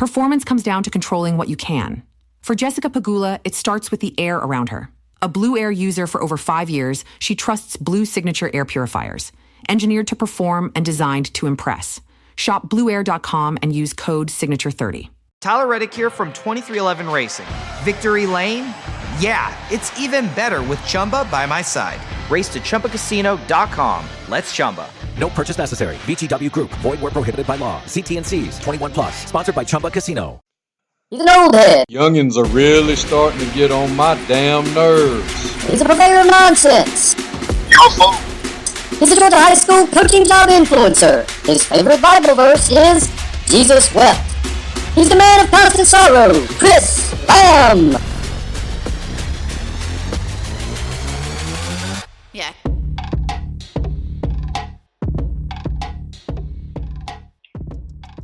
Performance comes down to controlling what you can. For Jessica Pagula, it starts with the air around her. A Blue Air user for over 5 years, she trusts Blue Signature air purifiers, engineered to perform and designed to impress. Shop blueair.com and use code SIGNATURE30. Tyler Reddick here from 2311 Racing. Victory Lane? Yeah, it's even better with Chumba by my side. Race to ChumbaCasino.com. Let's Chumba. No purchase necessary. VGW Group. Void where prohibited by law. See T&Cs. 21 plus. Sponsored by Chumba Casino. He's an old head. Youngins are really starting to get on my damn nerves. He's a purveyor of nonsense. He's a Georgia high school coaching job influencer. His favorite Bible verse is, Jesus wept. He's the man of constant sorrow, Chris Lamb. Yeah.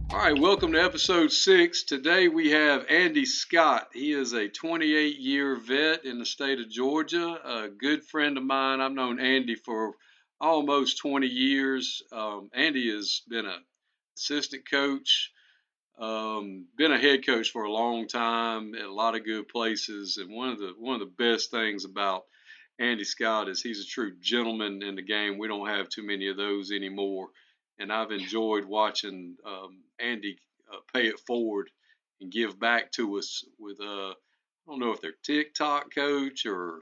All right, welcome to episode 6. Today we have Andy Scott. He is a 28-year vet in the state of Georgia, a good friend of mine. I've known Andy for almost 20 years. Andy has been an assistant coach, been a head coach for a long time at a lot of good places. And one of the best things about Andy Scott is he's a true gentleman in the game. We don't have too many of those anymore. And I've enjoyed watching Andy pay it forward and give back to us with, I don't know if they're TikTok coach or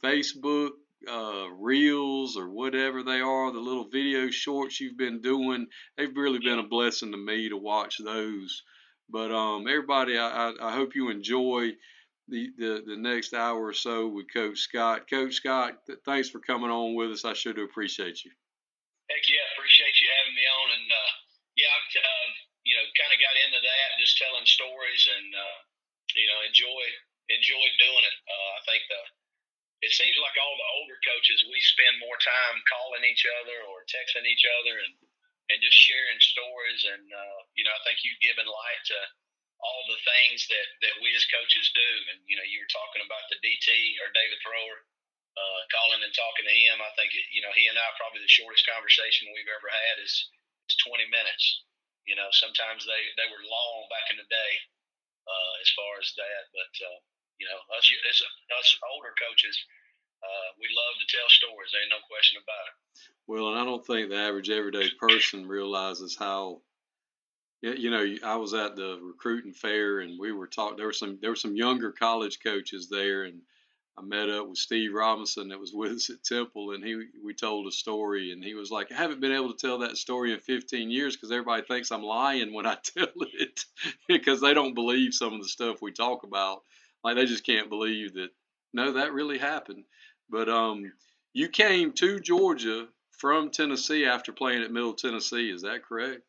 Facebook reels or whatever they are, the little video shorts you've been doing. They've really been a blessing to me to watch those. But everybody, I hope you enjoy the next hour or so with Coach Scott. Coach Scott, thanks for coming on with us. I sure do appreciate you. Heck yeah, appreciate you having me on. And kind of got into that, just telling stories, and enjoy doing it. I think it seems like all the older coaches, we spend more time calling each other or texting each other and just sharing stories. And I think you've given light to all the things that we as coaches do. And you were talking about the DT or David Thrower. Calling and talking to him, I think he and I probably the shortest conversation we've ever had is 20 minutes. Sometimes they were long back in the day as far as that, but us older coaches, we love to tell stories. There ain't no question about it. Well, and I don't think the average everyday person realizes how. I was at the recruiting fair and we were talking. There were some younger college coaches there, and I met up with Steve Robinson that was with us at Temple, and we told a story, and he was like, I haven't been able to tell that story in 15 years because everybody thinks I'm lying when I tell it because they don't believe some of the stuff we talk about. Like, they just can't believe that, no, that really happened. But you came to Georgia from Tennessee after playing at Middle Tennessee. Is that correct?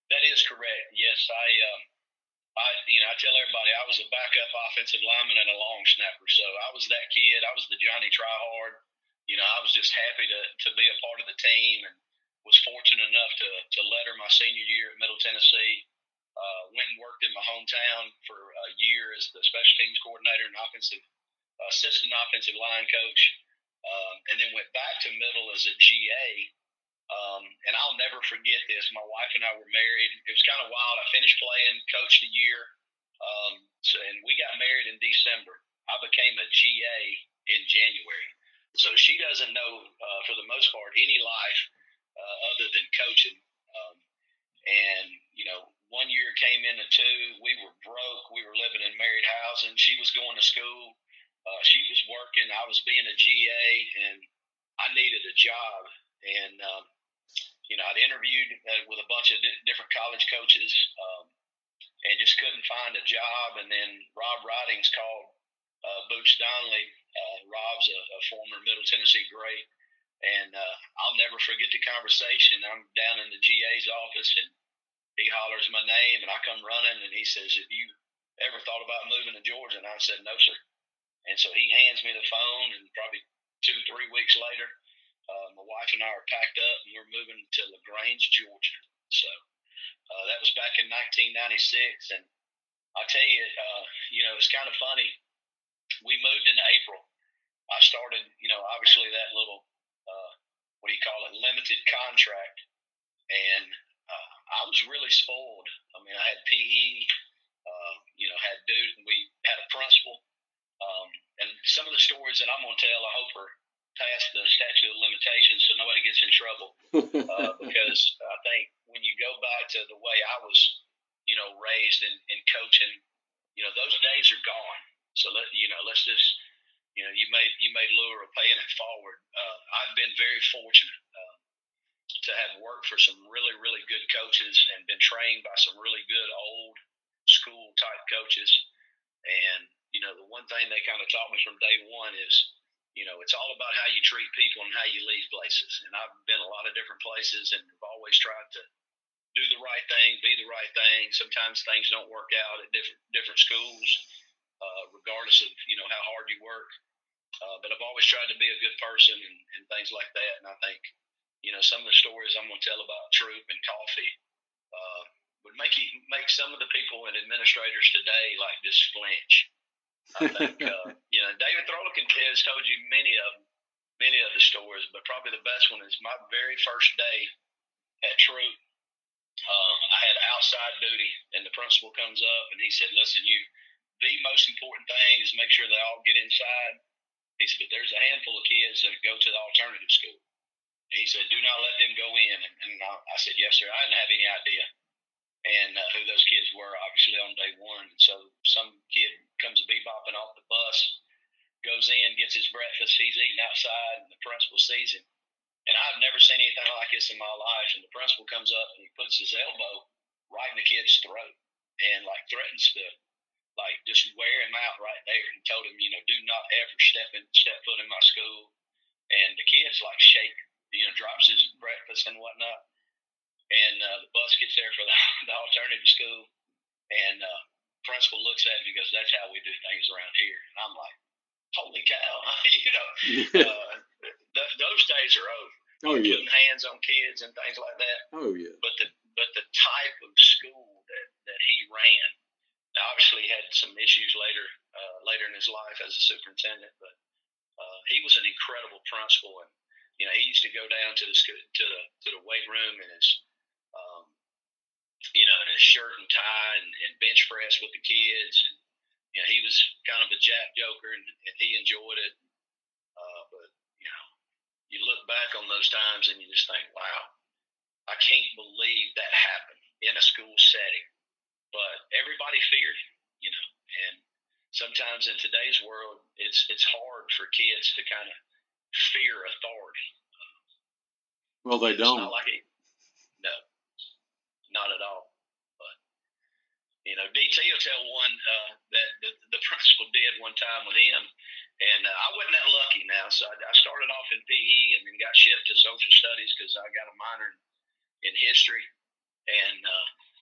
That is correct. Yes, I tell everybody I was a backup offensive lineman and a long snapper. So I was that kid. I was the Johnny Tryhard. I was just happy to be a part of the team, and was fortunate enough to letter my senior year at Middle Tennessee. Went and worked in my hometown for a year as the special teams coordinator and assistant offensive line coach, and then went back to Middle as a GA. And I'll never forget this. My wife and I were married. It was kind of wild. I finished playing, coached a year, and we got married in December. I became a GA in January. So she doesn't know, for the most part, any life other than coaching. And 1 year came into 2. We were broke. We were living in married housing. She was going to school. She was working. I was being a GA, and I needed a job. And I'd interviewed with a bunch of different college coaches and just couldn't find a job. And then Rob Ridings called Boots Donnelly. Rob's a former Middle Tennessee great. And I'll never forget the conversation. I'm down in the GA's office, and he hollers my name, and I come running, and he says, have you ever thought about moving to Georgia? And I said, no, sir. And so he hands me the phone, and probably 2-3 weeks later, my wife and I are packed up, and we're moving to LaGrange, Georgia. So that was back in 1996. And I'll tell you, it's kind of funny. We moved in April. I started, obviously that little, limited contract. And I was really spoiled. I mean, I had PE stories that I'm going to tell, I hope are past the statute of limitations so nobody gets in trouble. Because I think when you go back to the way I was, raised in coaching, those days are gone. So let's just, you made lure of paying it forward. I've been very fortunate to have worked for some really, really good coaches and been trained by some really good old school type coaches. And, the one thing they kind of taught me from day one is, it's all about how you treat people and how you leave places. And I've been a lot of different places and have always tried to do the right thing, be the right thing. Sometimes things don't work out at different schools, regardless of, how hard you work. But I've always tried to be a good person and things like that. And I think, some of the stories I'm going to tell about Troop and Coffee would make some of the people and administrators today like just flinch. I think, David Throlickin has told you many of the stories, but probably the best one is my very first day at Troop. I had outside duty, and the principal comes up and he said, "Listen, the most important thing is make sure they all get inside." He said, "But there's a handful of kids that go to the alternative school." And he said, "Do not let them go in." And I said, "Yes, sir." I didn't have any idea and who those kids were, obviously, on day one. And so some kid comes bebopping off the bus, goes in, gets his breakfast. He's eating outside, and the principal sees him. And I've never seen anything like this in my life. And the principal comes up and he puts his elbow right in the kid's throat and threatens to just wear him out right there. He told him, "Do not ever step foot in my school." And the kid's shaking, drops his breakfast and whatnot. And the bus gets there for the alternative school, and principal looks at me and goes, "That's how we do things around here." And I'm like, "Holy cow!" Those days are over. Oh yeah. Putting hands on kids and things like that. Oh yeah. But the type of school that he ran. Now, obviously, he had some issues later in his life as a superintendent, but he was an incredible principal, and he used to go down to the weight room in his in his shirt and tie and bench press with the kids, and he was kind of a jack joker, and he enjoyed it. But you look back on those times and you just think, wow, I can't believe that happened in a school setting. But everybody feared him, and sometimes in today's world, it's hard for kids to kind of fear authority. Well, they don't. Not like no, not at all. But DT will tell one that the principal did one time with him, and I wasn't that lucky now. So I started off in PE and then got shipped to social studies because I got a minor in history. And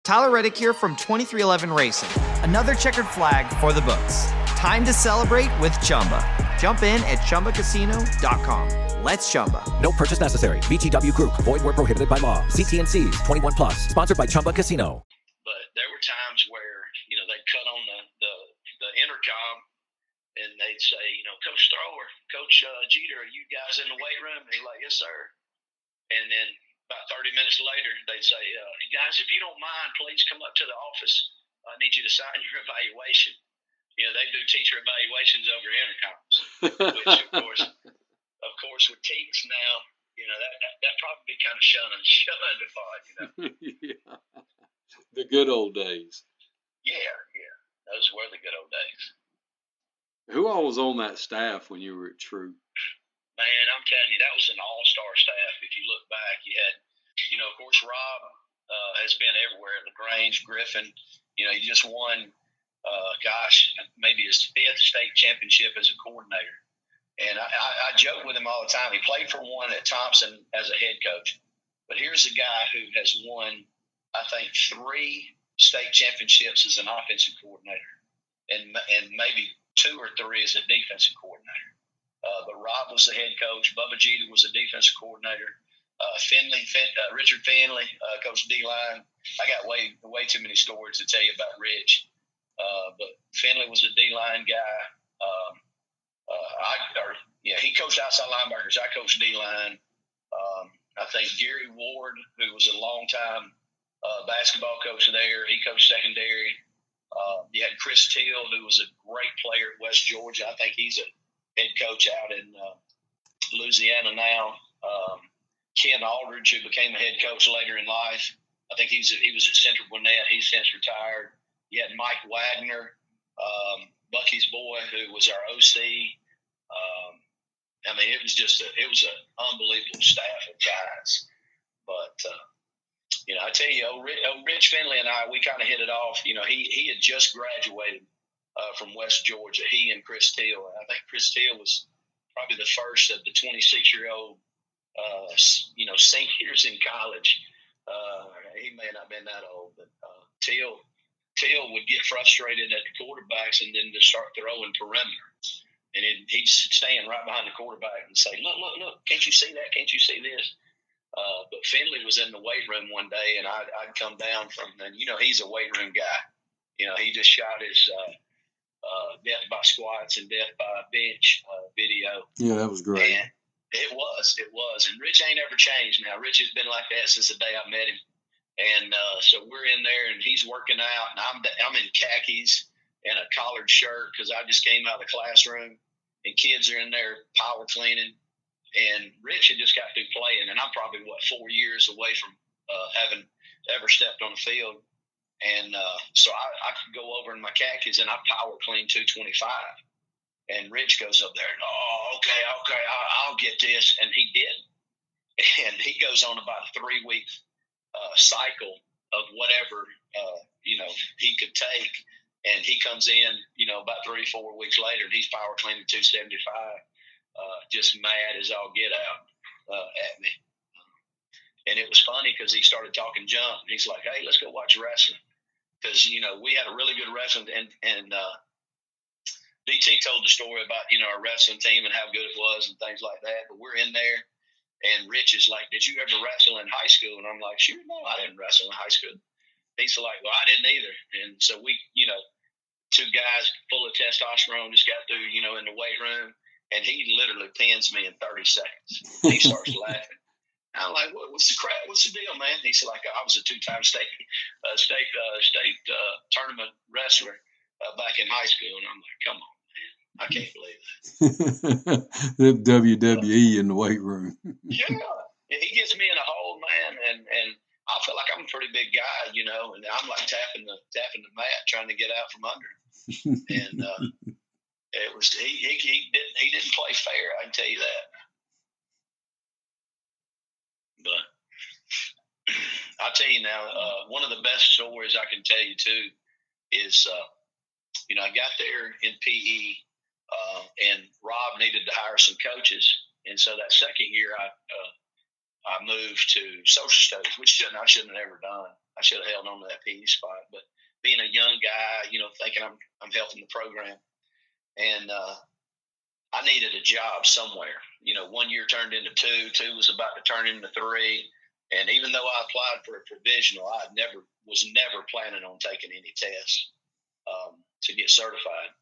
Tyler Reddick here from 2311 Racing. Another checkered flag for the books. Time to celebrate with Chumba. Jump in at ChumbaCasino.com. Let's Chumba. No purchase necessary. VGW Group. Void where prohibited by law. CT&C's. 21 plus. Sponsored by Chumba Casino. But there were times where they'd cut on the intercom and they'd say, "Coach Thrower, Coach Jeter, are you guys in the weight room?" And he's like, "Yes, sir." And then about 30 minutes later, they'd say, "Guys, if you don't mind, please come up to the office. I need you to sign your evaluation." They do teacher evaluations over intercoms, which of course, with teams now, that probably be kind of shunned upon, Yeah. The good old days. Yeah. Those were the good old days. Who all was on that staff when you were at Troop? Man, I'm telling you, that was an all-star staff. If you look back, you had, of course, Rob has been everywhere. LaGrange, Griffin, he just won, maybe his 5th state championship as a coordinator. And I joke with him all the time. He played for one at Thompson as a head coach. But here's a guy who has won, I think, 3 state championships as an offensive coordinator and maybe 2 or 3 as a defensive coordinator. But Rob was the head coach. Bubba Jeter was a defensive coordinator. Richard Finley, coached D-line. I got way too many stories to tell you about Rich. But Finley was a D-line guy. He coached outside linebackers. I coached D-line. I think Gary Ward, who was a long-time basketball coach there, he coached secondary. You had Chris Till, who was a great player at West Georgia. I think he's head coach out in Louisiana now. Ken Aldridge, who became a head coach later in life. I think he was at Central Gwinnett. He's since retired. You had Mike Wagner, Bucky's boy, who was our OC. I mean, it was an unbelievable staff of guys. But I tell you, Rich Finley and I, we kind of hit it off. He had just graduated from West Georgia. He and Chris Teal. I think Chris Teal was probably the first of the 26-year-old, seniors in college. He may not have been that old, but Teal would get frustrated at the quarterbacks and then just start throwing perimeter. And he'd stand right behind the quarterback and say, look, can't you see that? Can't you see this? But Finley was in the weight room one day, and I'd come down and he's a weight room guy. He just shot his death by squats and death by bench video. Yeah, that was great. And it was. And Rich ain't ever changed now. Rich has been like that since the day I met him. And so we're in there, and he's working out, and I'm in khakis and a collared shirt because I just came out of the classroom, and kids are in there power cleaning. And Rich had just got through playing, and I'm probably, 4 years away from having ever stepped on the field. And so I could go over in my khakis, and I power clean 225. And Rich goes up there, and, okay, I'll get this. And he did. And he goes on about a 3-week cycle of whatever, he could take. And he comes in, about 3-4 weeks later, and he's power cleaning 275, just mad as all get out at me. And it was funny because he started talking junk. And he's like, hey, let's go watch wrestling. Because, we had a really good wrestling. And DT told the story about, our wrestling team and how good it was and things like that. But we're in there. And Rich is like, did you ever wrestle in high school? And I'm like, sure, no, I didn't wrestle in high school. He's like, well, I didn't either. And so we, 2 guys full of testosterone just got through, in the weight room. And he literally pins me in 30 seconds. He starts laughing. I'm like, what's the crap? What's the deal, man? He's like, I was a 2-time state tournament wrestler back in high school. And I'm like, come on, man. I can't believe that. The WWE in the weight room. Yeah. He gets me in a hole, man. And I feel like I'm a pretty big guy, and I'm like tapping the mat trying to get out from under him. And it was he didn't play fair, I can tell you that. But I'll tell you now, one of the best stories I can tell you too is I got there in PE and Rob needed to hire some coaches, and so that second year I moved to social studies, which I shouldn't have ever done. I should have held on to that PE spot. But being a young guy, thinking I'm helping the program, and I needed a job somewhere. 1 year turned into 2, 2 was about to turn into 3, and even though I applied for a provisional, I was never planning on taking any tests to get certified.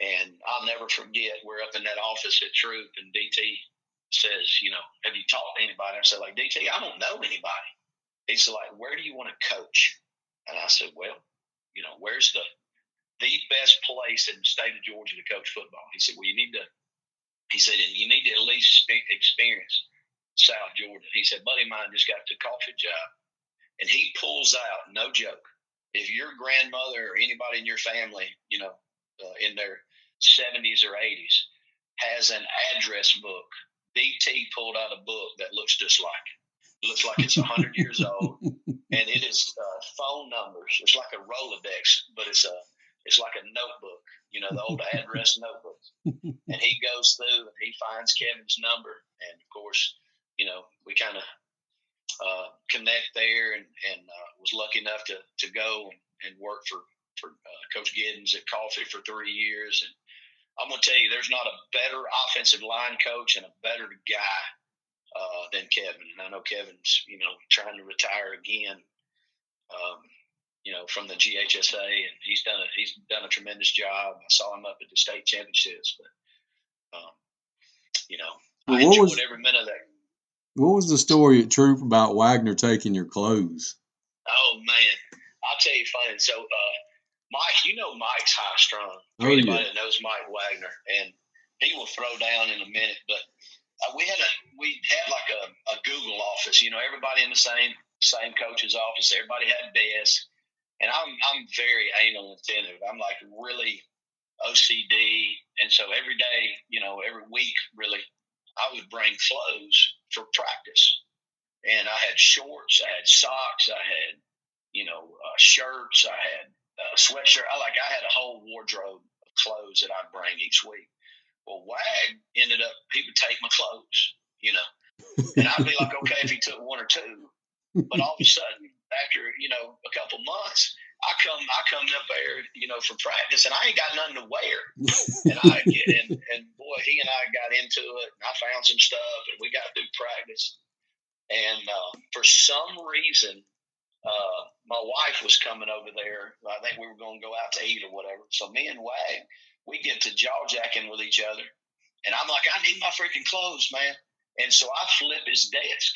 And I'll never forget, we're up in that office at Troop, and DT says, have you talked to anybody? I said, like, DT, I don't know anybody. He said, like, where do you want to coach? And I said, well, where's the best place in the state of Georgia to coach football? He said, well, you need to at least experience South Georgia. He said, buddy of mine just got the coffee job. And he pulls out, no joke, if your grandmother or anybody in your family, in their 70s or 80s, has an address book, DT pulled out a book that looks just like it. It looks like it's 100 years old, and it is phone numbers. It's like a Rolodex, but it's like a notebook, the old address notebooks. And he goes through and he finds Kevin's number, and of course, we kind of connect there, and was lucky enough to go and work for Coach Giddens at Coffee for 3 years. And I'm going to tell you, there's not a better offensive line coach and a better guy than Kevin. And I know Kevin's, trying to retire again, from the GHSA, and he's done a tremendous job. I saw him up at the state championships, but I enjoyed every minute of that. What was the story at Troop about Wagner taking your clothes? Oh man, I'll tell you funny. So Mike, Mike's high strung. Oh, Anybody yeah. that knows Mike Wagner, and he will throw down in a minute. But we had like a Google office. Everybody in the same coach's office. Everybody had desks, and I'm very anal attentive. I'm like really OCD, and so every day, every week, really, I would bring clothes for practice. And I had shorts, I had socks, I had, shirts, I had sweatshirt. I had a whole wardrobe of clothes that I'd bring each week. Well, Wag ended up, he would take my clothes, and I'd be like, okay, if he took one or two. But all of a sudden, after, a couple months, I come up there, for practice, and I ain't got nothing to wear. And and boy, he and I got into it, and I found some stuff, and we got to do practice. And for some reason, my wife was coming over there. I think we were going to go out to eat or whatever. So me and Wag, we get to jaw-jacking with each other. And I'm like, I need my freaking clothes, man. And so I flip his desk.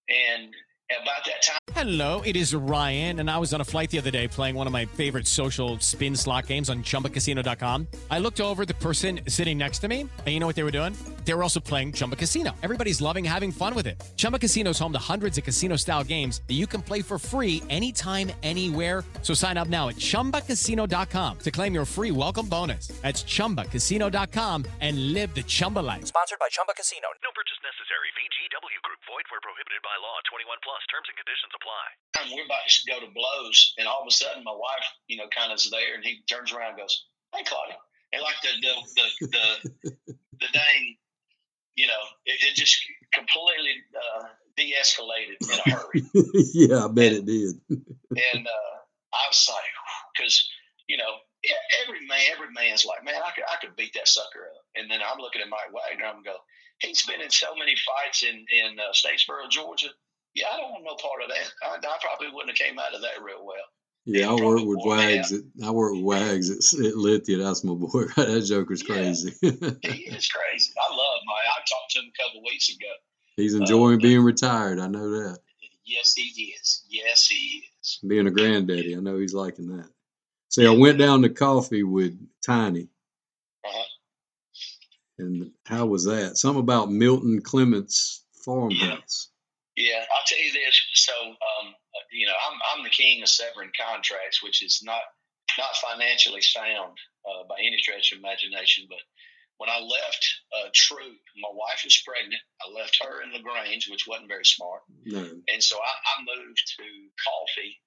And about that time. Hello, it is Ryan, and I was on a flight the other day playing one of my favorite social spin slot games on ChumbaCasino.com. I looked over at the person sitting next to me, and you know what they were doing? They were also playing Chumba Casino. Everybody's loving having fun with it. Chumba Casino is home to hundreds of casino-style games that you can play for free anytime, anywhere. So sign up now at ChumbaCasino.com to claim your free welcome bonus. That's ChumbaCasino.com and live the Chumba life. Sponsored by Chumba Casino. No purchase necessary. VGW Group. Void where prohibited by law. 21 plus. Terms and conditions apply. We're about to go to blows, and all of a sudden, my wife, kind of is there, and he turns around and goes, "Hey, Claudia," and like the dang, it just completely de-escalated in a hurry. Yeah, I bet it did. And I was like, because every man's like, man, I could beat that sucker up. And then I'm looking at Mike Wagner, I'm going, he's been in so many fights in Statesboro, Georgia. Yeah, I don't want no part of that. I probably wouldn't have came out of that real well. Yeah, I work with Wags. I work with Wags at Lithia. That's my boy. That joker's crazy. He is crazy. I love Mike. I talked to him a couple of weeks ago. He's enjoying being retired. I know that. Yes, he is. Yes, he is. Being a granddaddy, I know he's liking that. See, I went down to coffee with Tiny. Uh-huh. And how was that? Something about Milton Clement's farmhouse. Yeah, I'll tell you this. So, I'm the king of severing contracts, which is not financially sound by any stretch of imagination. But when I left Troop, my wife was pregnant. I left her in LaGrange, which wasn't very smart. No. And so I moved to Coffee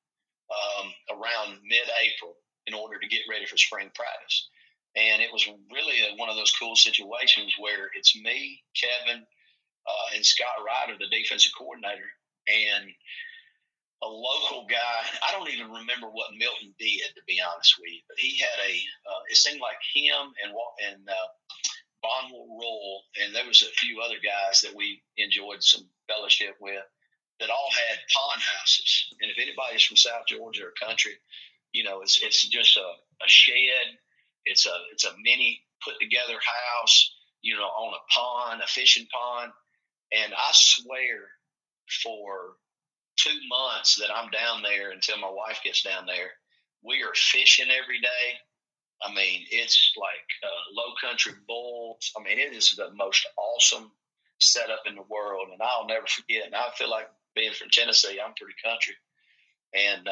around mid-April in order to get ready for spring practice. And it was really one of those cool situations where it's me, Kevin, and Scott Ryder, the defensive coordinator, and a local guy. I don't even remember what Milton did, to be honest with you, but he had it seemed like him and Bonwell Roll, and there was a few other guys that we enjoyed some fellowship with that all had pond houses. And if anybody's from South Georgia or country, it's just a shed. It's a mini put together house, on a pond, a fishing pond. And I swear for 2 months that I'm down there until my wife gets down there, we are fishing every day. I mean, it's like low country bulls. I mean, it is the most awesome setup in the world. And I'll never forget. And I feel like being from Tennessee, I'm pretty country. And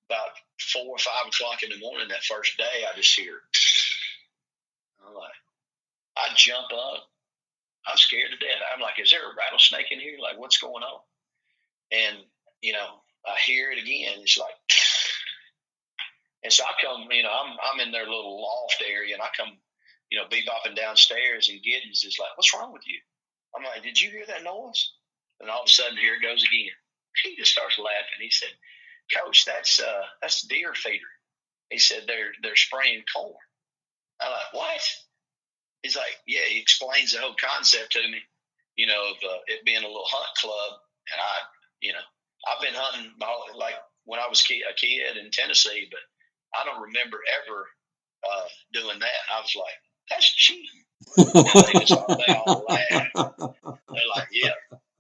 about 4 or 5 o'clock in the morning that first day, I just hear, I'm like, I jump up. I'm scared to death. I'm like, is there a rattlesnake in here? Like, what's going on? And, I hear it again. It's like, and so I come, I'm in their little loft area, and I come, bebopping downstairs, and Giddens is like, what's wrong with you? I'm like, did you hear that noise? And all of a sudden, here it goes again. He just starts laughing. He said, Coach, that's deer feeder. He said, they're spraying corn. I'm like, what? He's like, yeah, he explains the whole concept to me, of it being a little hunt club. And I've been hunting like when I was a kid in Tennessee, but I don't remember ever doing that. I was like, that's cheating. They all laugh. They're like, yeah,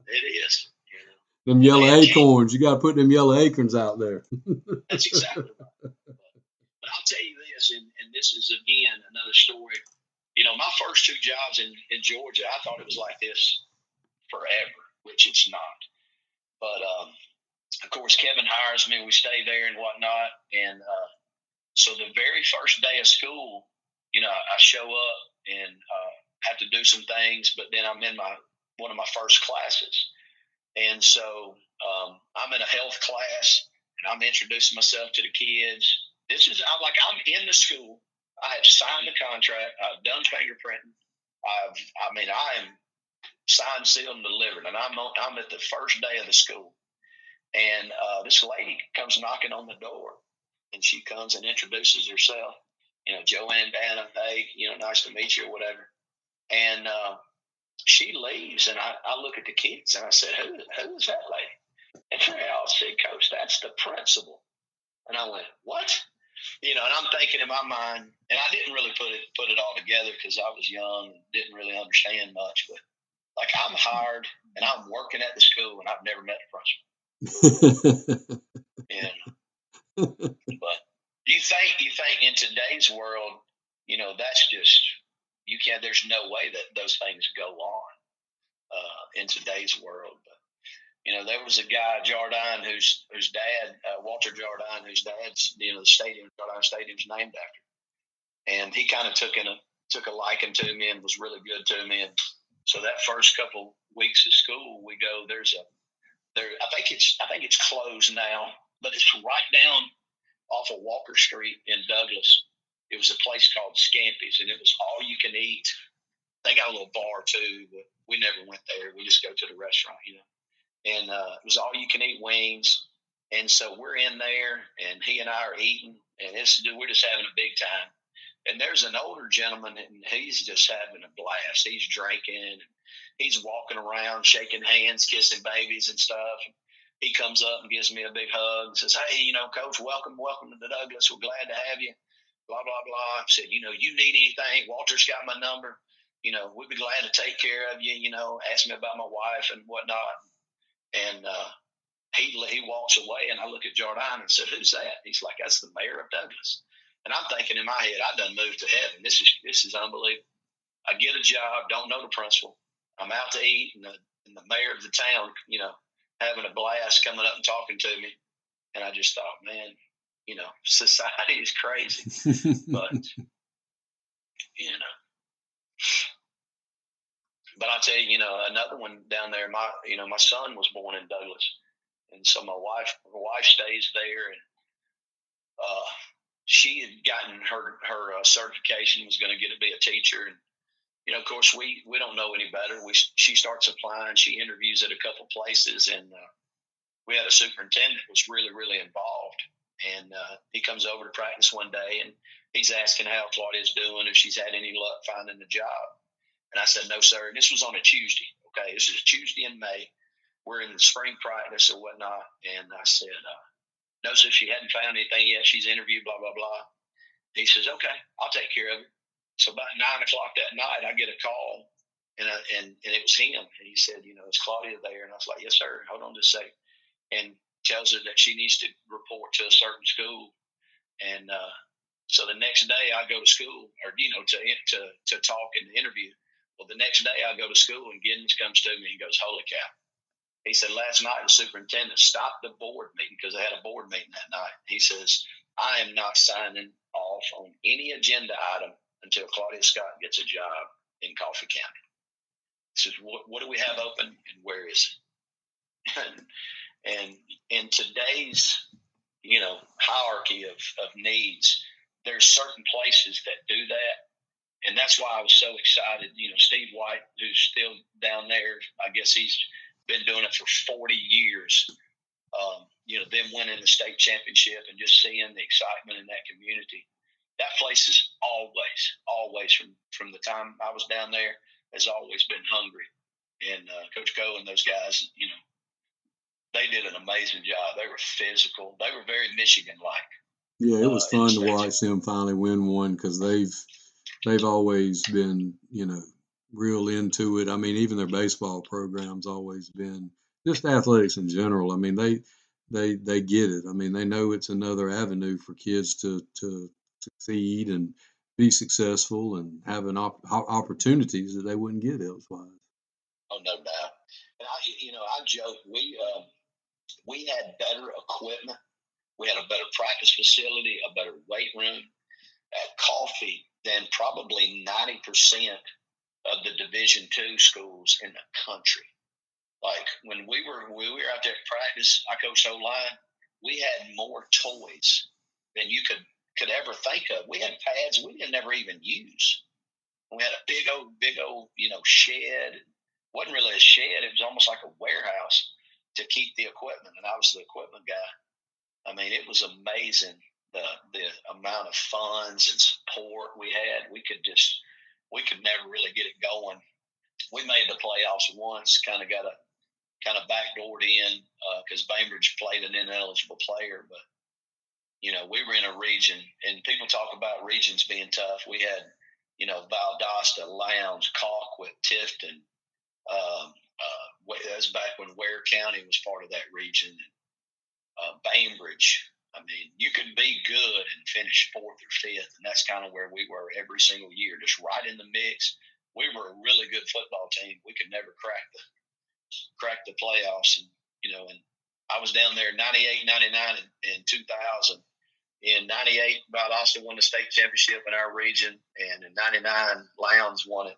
it is. Them yellow acorns. You got to put them yellow acorns out there. That's exactly right. But I'll tell you this, and this is, again, another story My first 2 jobs in Georgia, I thought it was like this forever, which it's not. But of course, Kevin hires me. We stay there and whatnot. And so the very first day of school, I show up and have to do some things. But then I'm in one of my first classes, and so I'm in a health class, and I'm introducing myself to the kids. I'm in the school. I have signed the contract. I've done fingerprinting. I am signed, sealed, and delivered. And I'm at the first day of the school. And this lady comes knocking on the door. And she comes and introduces herself. Joanne Bannon, hey, nice to meet you or whatever. And she leaves. And I look at the kids and I said, who is that lady? And they all said, Coach, that's the principal. And I went, what? And I'm thinking in my mind, and I didn't really put it all together because I was young and didn't really understand much. But like, I'm hired and I'm working at the school and I've never met the principal. But you think in today's world, that's just, you can't. There's no way that those things go on in today's world. But there was a guy, Jardine, whose dad, Walter Jardine, whose dad's, the stadium, Jardine Stadium's named after. And he kind of took a liking to me and was really good to me. And so that first couple weeks of school, we go, I think it's closed now, but it's right down off of Walker Street in Douglas. It was a place called Scampy's, and it was all you can eat. They got a little bar too, but we never went there. We just go to the restaurant, And it was all you can eat wings. And so we're in there, and he and I are eating, and we're just having a big time. And there's an older gentleman, and he's just having a blast. He's drinking, and he's walking around, shaking hands, kissing babies and stuff. He comes up and gives me a big hug and says, hey, Coach, welcome to Douglas. We're glad to have you. Blah, blah, blah. I said, you need anything, Walter's got my number. We'd be glad to take care of you, ask me about my wife and whatnot. And he walks away, and I look at Jardine and said, who's that? He's like, that's the mayor of Douglas. And I'm thinking in my head, I done moved to heaven. This is unbelievable. I get a job, don't know the principal. I'm out to eat, and the mayor of the town, having a blast, coming up and talking to me. And I just thought, man, society is crazy. But, But I'll tell you, another one down there, my son was born in Douglas. And so my wife stays there, and she had gotten her certification, was going to get to be a teacher. And, of course, we don't know any better. She starts applying. She interviews at a couple places, and we had a superintendent who was really, really involved. And he comes over to practice one day, and he's asking how Claudia's doing, if she's had any luck finding a job. And I said, no, sir. And this was on a Tuesday. Okay, this is Tuesday in May. We're in the spring practice or whatnot. And I said, no, sir, she hadn't found anything yet. She's interviewed, blah, blah, blah. He says, okay, I'll take care of it. So about 9 o'clock that night, I get a call, and it was him. And he said, is Claudia there? And I was like, yes, sir. Hold on just a second. And tells her that she needs to report to a certain school. And so the next day I go to school, or, to talk and interview. Well, the next day I go to school, and Giddens comes to me and goes, holy cow. He said, last night the superintendent stopped the board meeting, because they had a board meeting that night. He says, I am not signing off on any agenda item until Claudia Scott gets a job in Coffee County. He says, what do we have open, and where is it? And in today's, hierarchy of needs, there's certain places that do that. And that's why I was so excited. Steve White, who's still down there, I guess he's been doing it for 40 years. Them winning the state championship and just seeing the excitement in that community. That place is always from the time I was down there, has always been hungry. And Coach Coe and those guys, they did an amazing job. They were physical. They were very Michigan-like. Yeah, it was fun to watch them finally win one, because they've always been, real into it. I mean, even their baseball program's always been, just athletics in general. I mean, they get it. I mean, they know it's another avenue for kids to succeed, and be successful and having opportunities that they wouldn't get elsewise. Oh, no doubt. And I joke, we had better equipment. We had a better practice facility, a better weight room, coffee than probably 90% of the Division II schools in the country. Like when we were out there at practice, I coached O-line, we had more toys than you could ever think of. We had pads we didn't ever even use. We had a big old, shed. It wasn't really a shed. It was almost like a warehouse to keep the equipment. And I was the equipment guy. I mean, it was amazing the amount of funds and support we had. We could never really get it going. We made the playoffs once, kind of backdoored in because Bainbridge played an ineligible player. But, we were in a region, and people talk about regions being tough. We had, Valdosta, Lowndes, Colquitt, Tifton. That was back when Ware County was part of that region. Bainbridge. I mean, you could be good and finish fourth or fifth, and that's kind of where we were every single year, just right in the mix. We were a really good football team. We could never crack the playoffs, and I was down there in 98, 99, and 2000. In 98, Valdosta won the state championship in our region, and in 99, Lowndes won it.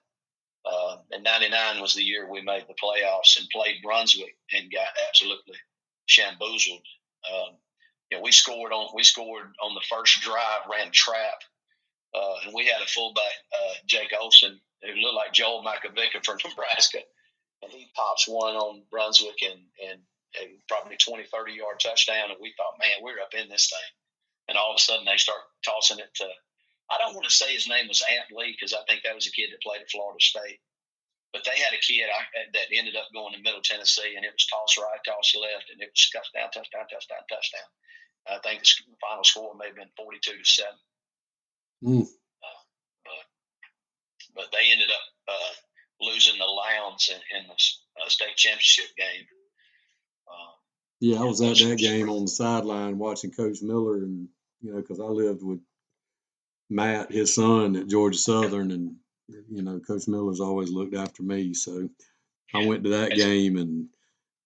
And 99 was the year we made the playoffs and played Brunswick and got absolutely shamboozled. We scored on the first drive, ran trap, and we had a fullback, Jake Olson, who looked like Joel Makovica from Nebraska, and he pops one on Brunswick and probably 20, 30-yard touchdown, and we thought, man, we're up in this thing. And all of a sudden they start tossing it to, I don't want to say his name was Ant Lee because I think that was a kid that played at Florida State. But they had a kid that ended up going to Middle Tennessee, and it was toss right, toss left, and it was touchdown. I think the final score may have been 42-7. But they ended up losing the Lowndes in the state championship game. Yeah, I was at that game on the sideline watching Coach Miller, and because I lived with Matt, his son, at Georgia Southern, and Coach Miller's always looked after me, so I went to that game, and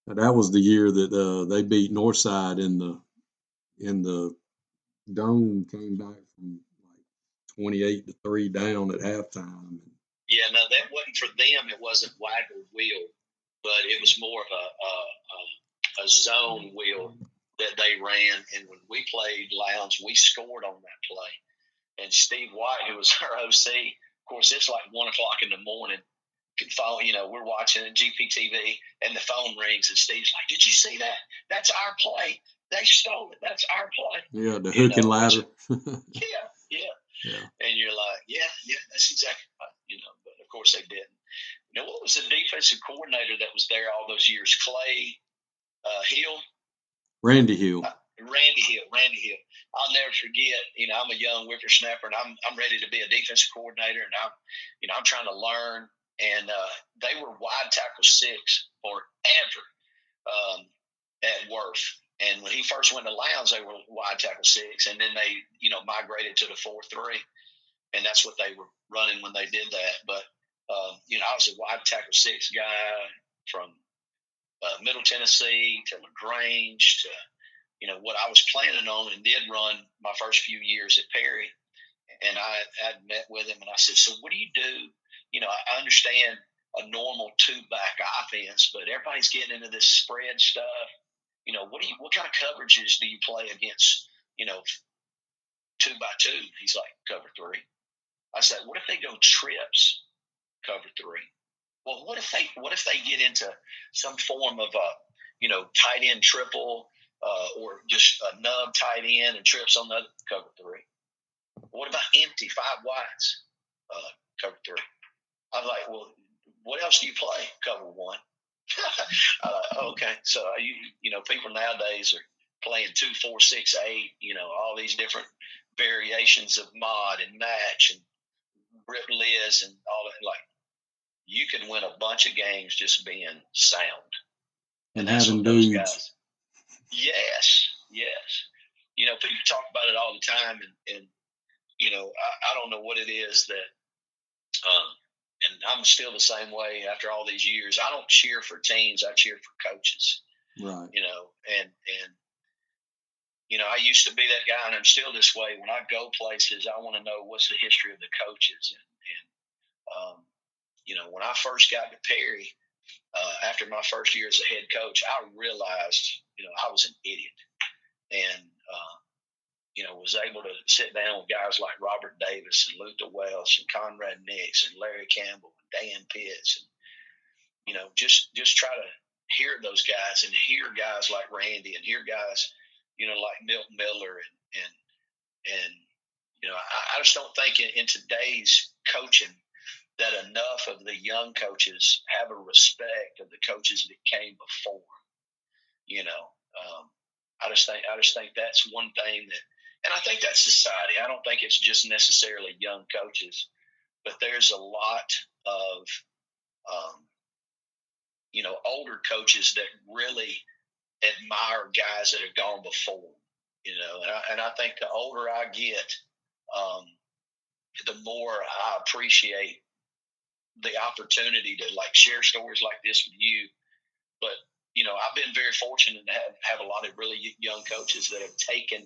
that was the year that they beat Northside in the dome. Came back from like 28-3 down at halftime. Yeah, no, that wasn't for them. It wasn't waggle wheel, but it was more of a zone wheel that they ran. And when we played Lowndes, we scored on that play. And Steve White, who was our OC, of course, it's like 1 o'clock in the morning. Phone, we're watching GPTV, and the phone rings, and Steve's like, "Did you see that? That's our play. They stole it. That's our play." Yeah, the hook and ladder. Yeah. And you're like, yeah, that's exactly right. But of course they didn't. What was the defensive coordinator that was there all those years? Clay Hill? Randy Hill. Randy Hill. I'll never forget. I'm a young whippersnapper, and I'm ready to be a defensive coordinator, and I'm trying to learn. And they were wide tackle 6 forever at Worth. And when he first went to Lowndes, they were wide tackle 6, and then they, migrated to the 4-3, and that's what they were running when they did that. But I was a wide tackle 6 guy from Middle Tennessee to LaGrange to what I was planning on and did run my first few years at Perry. And I had met with him, and I said, "So what do you do? I understand a normal 2-back offense, but everybody's getting into this spread stuff. What kind of coverages do you play against, 2-by-2? He's like, "Cover 3. I said, "What if they go trips? Cover 3. Well, what if they get into some form of tight end triple or just a nub tight end and trips on the other? Cover 3. What about empty 5 wides? Cover 3. I'm like, "Well, what else do you play? Cover 1. Okay, so people nowadays are playing 2, 4, 6, 8. All these different variations of mod and match and rip Liz and all that. Like, you can win a bunch of games just being sound, and that's having what those dudes. guys. Yes. People talk about it all the time, and I don't know what it is that, and I'm still the same way after all these years. I don't cheer for teams; I cheer for coaches. Right. And I used to be that guy, and I'm still this way. When I go places, I want to know what's the history of the coaches. And when I first got to Perry, after my first year as a head coach, I realized, I was an idiot, and was able to sit down with guys like Robert Davis and Luther Welch and Conrad Nix and Larry Campbell and Dan Pitts, and just try to hear those guys and hear guys like Randy and hear guys, like Milton Miller and I just don't think in today's coaching that enough of the young coaches have a respect of the coaches that came before. I just think that's one thing that, and I think that's society. I don't think it's just necessarily young coaches, but there's a lot of older coaches that really admire guys that have gone before. And I think the older I get, the more I appreciate the opportunity to share stories like this with you. But I've been very fortunate to have a lot of really young coaches that have taken,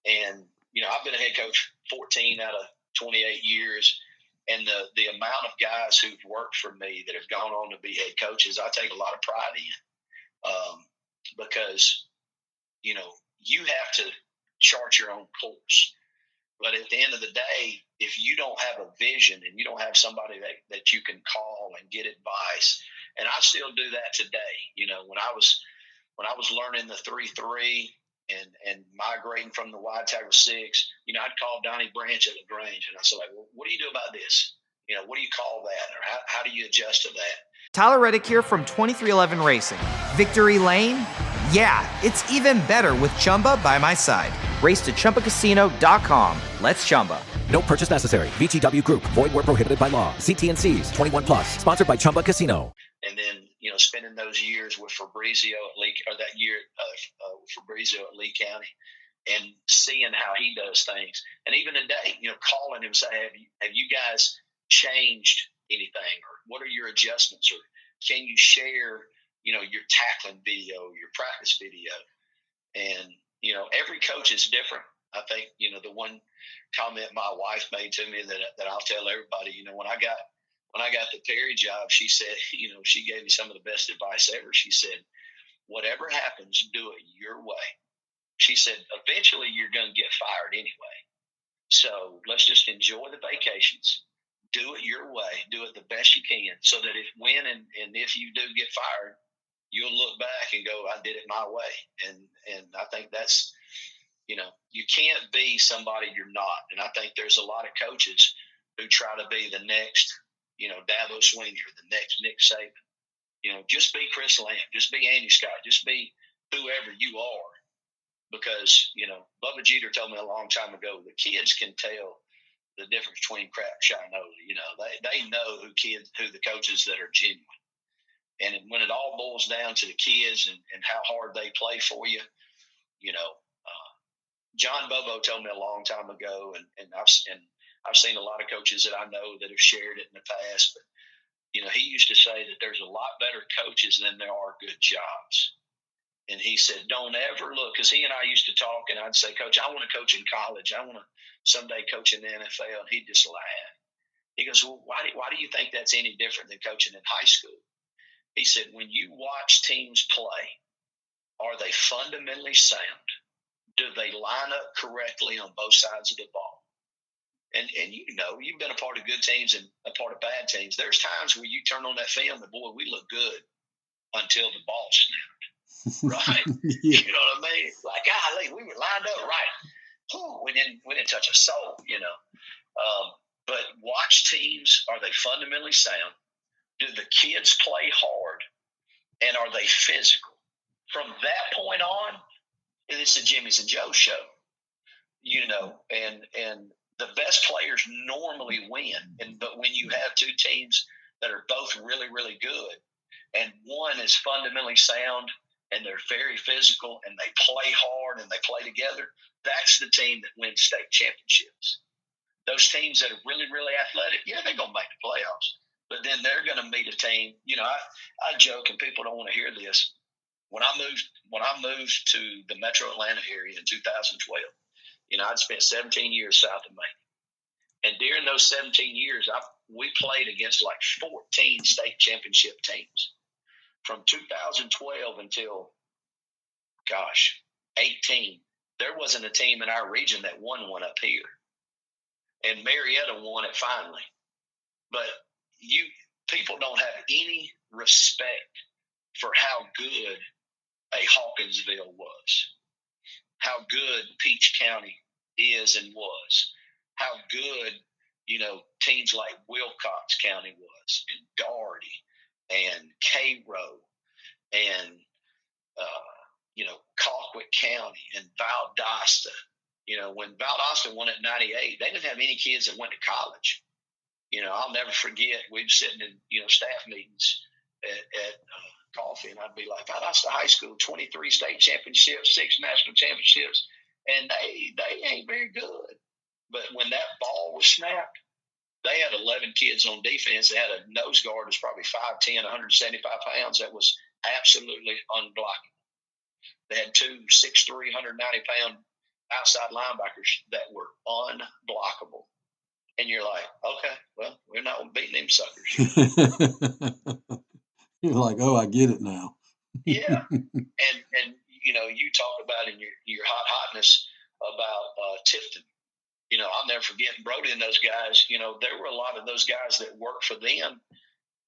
and I've been a head coach 14 out of 28 years, and the amount of guys who've worked for me that have gone on to be head coaches, I take a lot of pride in, because you have to chart your own course. But at the end of the day, if you don't have a vision and you don't have somebody that you can call and get advice, and I still do that today. When I was learning the 3-3 and migrating from the wide tackle 6, I'd call Donnie Branch at LaGrange, and I said, well, what do you do about this? What do you call that, or how do you adjust to that? Tyler Reddick here from 2311 Racing. Victory Lane? Yeah, it's even better with Chumba by my side. Race to ChumbaCasino.com. Let's Chumba. No purchase necessary. VGW Group. Void where prohibited by law. See T&Cs. 21 plus. Sponsored by Chumba Casino. And then, spending those years with Fabrizio at Lee, or that year Fabrizio at Lee County, and seeing how he does things. And even today, calling him, saying, have you guys changed anything, or what are your adjustments, or can you share, your tackling video, your practice video? And, every coach is different. I think, the one comment my wife made to me that I'll tell everybody, when I got the Perry job, she said, she gave me some of the best advice ever. She said, whatever happens, do it your way. She said, eventually you're going to get fired anyway. So let's just enjoy the vacations. Do it your way. Do it the best you can, so that if you do get fired, you'll look back and go, I did it my way. And I think that's, you can't be somebody you're not. And I think there's a lot of coaches who try to be the next, Dabo Swinney, the next Nick Saban. Just be Chris Lamb. Just be Andy Scott. Just be whoever you are. Because, Bubba Jeter told me a long time ago, the kids can tell the difference between crap and shinola. They know who the coaches that are genuine. And when it all boils down to the kids and how hard they play for you, John Bobo told me a long time ago, and I've seen a lot of coaches that I know that have shared it in the past, but he used to say that there's a lot better coaches than there are good jobs. And he said, don't ever look, because he and I used to talk, and I'd say, Coach, I want to coach in college. I want to someday coach in the NFL. And he'd just laugh. He goes, well, why do you think that's any different than coaching in high school? He said, when you watch teams play, are they fundamentally sound? Do they line up correctly on both sides of the ball? And you've been a part of good teams and a part of bad teams. There's times where you turn on that film and, boy, we look good until the ball snapped. Right? Yeah. You know what I mean? Like, golly, we were lined up right. Ooh, we didn't touch a soul, But watch teams, are they fundamentally sound? Do the kids play hard? And are they physical? From that point on, it's a Jimmy's and Joe show, and the best players normally win. But when you have two teams that are both really, really good, and one is fundamentally sound and they're very physical and they play hard and they play together, that's the team that wins state championships. those teams that are really, really athletic, yeah, they're going to make the playoffs. But then they're going to meet a team. You know, I joke, and people don't want to hear this. When I moved to the Metro Atlanta area in 2012, you know, I'd spent 17 years south of Maine. And during those 17 years, we played against like 14 state championship teams. From 2012 until, 18, there wasn't a team in our region that won one up here. And Marietta won it finally. But people don't have any respect for how good a Hawkinsville was, how good Peach County is and was, how good, you know, teams like Wilcox County was, and Doherty, and Cairo, and you know, Colquitt County, and Valdosta. You know, when Valdosta won at 98, they didn't have any kids that went to college. You know, I'll never forget, we'd sitting in, you know, staff meetings at coffee, and I'd be like, Valdosta High School, 23 state championships, 6 national championships, and they ain't very good. But when that ball was snapped, they had 11 kids on defense. They had a nose guard that's probably 5'10", 175 pounds that was absolutely unblockable. They had 2 6'3", 190-pound outside linebackers that were unblockable. And you're like, okay, well, we're not beating them suckers. You're like, oh, I get it now. Yeah. And you know, you talk about in your hotness about Tifton. You know, I'll never forget Brody and those guys. You know, there were a lot of those guys that worked for them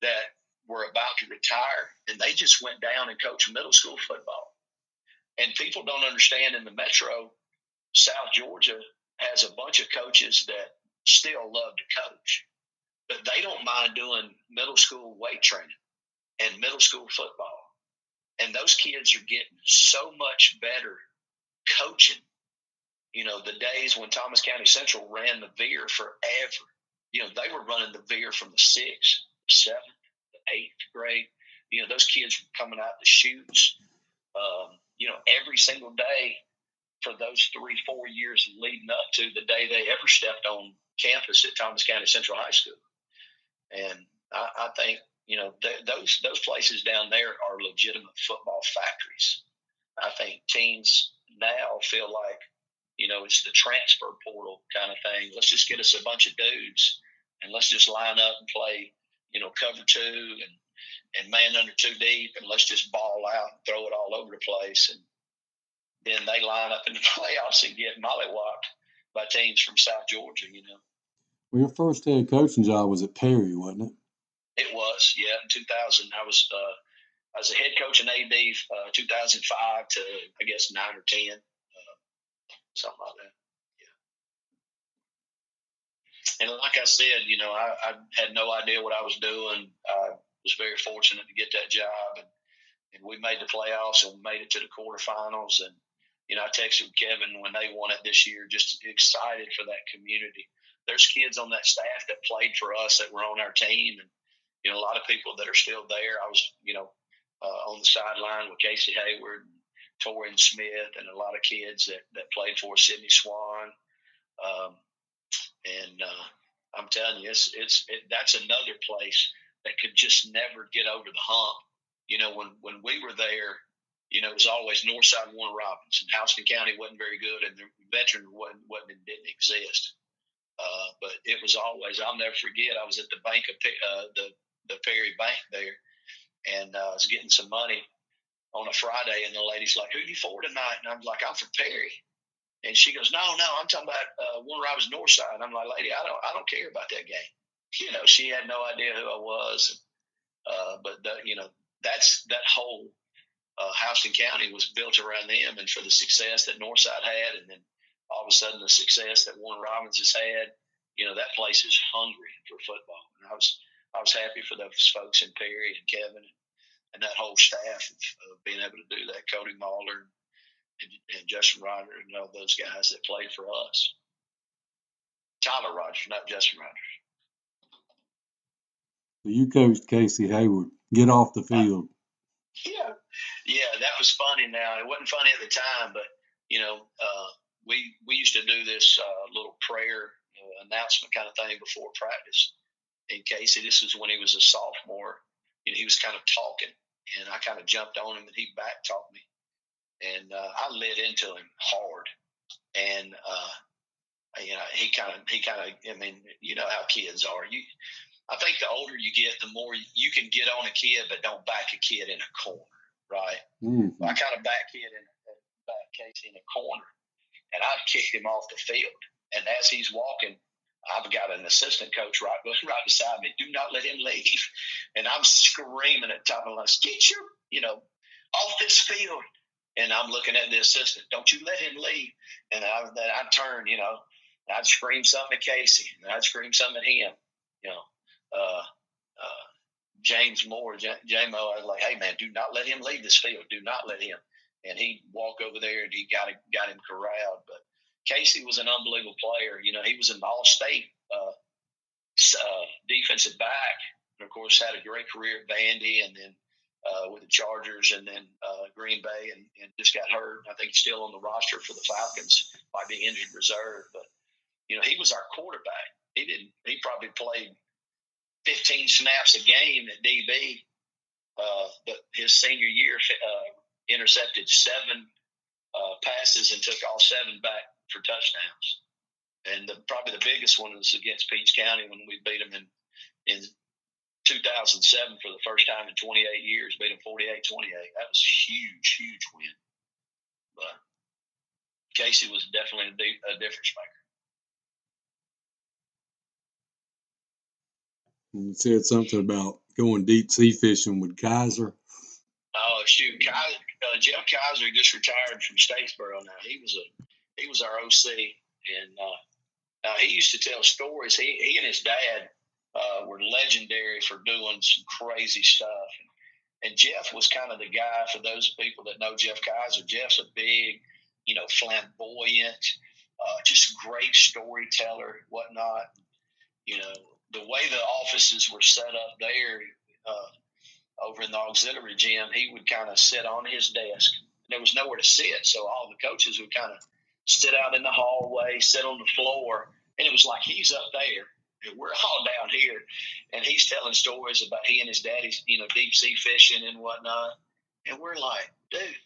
that were about to retire, and they just went down and coached middle school football. And people don't understand, in the Metro, South Georgia has a bunch of coaches that still love to coach, but they don't mind doing middle school weight training and middle school football. And those kids are getting so much better coaching. You know, the days when Thomas County Central ran the veer forever, you know, they were running the veer from the 6th, the 7th, the 8th grade. You know, those kids were coming out the chutes, you know, every single day for those 3-4 years leading up to the day they ever stepped on campus at Thomas County Central High School. And I think, you know, those places down there are legitimate football factories. I think teams now feel like, you know, it's the transfer portal kind of thing. Let's just get us a bunch of dudes and let's just line up and play, you know, cover 2 and man under 2 deep, and let's just ball out and throw it all over the place. And then they line up in the playoffs and get mollywopped by teams from South Georgia, you know. Well, your first head coaching job was at Perry, wasn't it? It was, yeah. In 2000, I was a head coach in AD 2005 to, I guess, 9 or 10, something like that. Yeah. And like I said, you know, I had no idea what I was doing. I was very fortunate to get that job, and we made the playoffs and made it to the quarterfinals. And you know, I texted Kevin when they won it this year, just excited for that community. There's kids on that staff that played for us that were on our team, and you know, a lot of people that are still there. I was, you know, on the sideline with Casey Hayward, and Torian Smith, and a lot of kids that played for us, Sidney Swan. I'm telling you, that's another place that could just never get over the hump. You know, when we were there, you know, it was always Northside, Warner Robins, and Houston County wasn't very good, and the veteran didn't exist. But it was always, I'll never forget, I was at the bank of the Perry Bank there, and I was getting some money on a Friday, and the lady's like, "Who you for tonight?" And I'm like, "I'm for Perry." And she goes, no, I'm talking about Warner Robins Northside. I'm like, "Lady, I don't care about that game." You know, she had no idea who I was. But you know, that whole Houston County was built around them, and for the success that Northside had, and then all of a sudden the success that Warner Robins has had, you know, that place is hungry for football. And I was happy for those folks in Perry and Kevin and that whole staff of being able to do that. Cody Mahler and Justin Ryder and all those guys that played for us. Tyler Rogers, not Justin Rogers. So you coached Casey Hayward. Get off the field. Yeah, that was funny. Now, it wasn't funny at the time, but you know, we used to do this little prayer announcement kind of thing before practice. And Casey, this was when he was a sophomore. He was kind of talking, and I kind of jumped on him, and he back talked me, and I lit into him hard. And he kind of. I mean, you know how kids are. I think the older you get, the more you can get on a kid, but don't back a kid in a corner, right? Mm-hmm. I kind of back Casey in a corner, and I kicked him off the field. And as he's walking, I've got an assistant coach right beside me. Do not let him leave. And I'm screaming at the top of my lungs, get your, off this field. And I'm looking at the assistant. Don't you let him leave. And I'd turn, I'd scream something at Casey. And I'd scream something at him. James Moore, J-Mo, I was like, hey, man, do not let him leave this field. Do not let him. And he'd walk over there, and he got him corralled. But Casey was an unbelievable player. He was an all-state defensive back. And, of course, had a great career at Vandy and then with the Chargers and then Green Bay and just got hurt. I think he's still on the roster for the Falcons, might be injured reserve. But, he was our quarterback. He probably played 15 snaps a game at DB. But his senior year intercepted 7 passes and took all 7 back for touchdowns. And probably the biggest one was against Peach County when we beat them in 2007 for the first time in 28 years, beat them 48-28. That was a huge win. But Casey was definitely a difference maker. You said something about going deep sea fishing with Kaiser. Oh shoot, Jeff Kaiser just retired from Statesboro. Now he was our OC, and he used to tell stories. He and his dad were legendary for doing some crazy stuff. And Jeff was kind of the guy, for those people that know Jeff Kaiser. Jeff's a big, flamboyant, just great storyteller, whatnot. The way the offices were set up there over in the auxiliary gym, he would kind of sit on his desk. There was nowhere to sit, so all the coaches would kind of sit out in the hallway, sit on the floor, and it was like he's up there, and we're all down here, and he's telling stories about he and his daddy's, deep sea fishing and whatnot, and we're like, dude,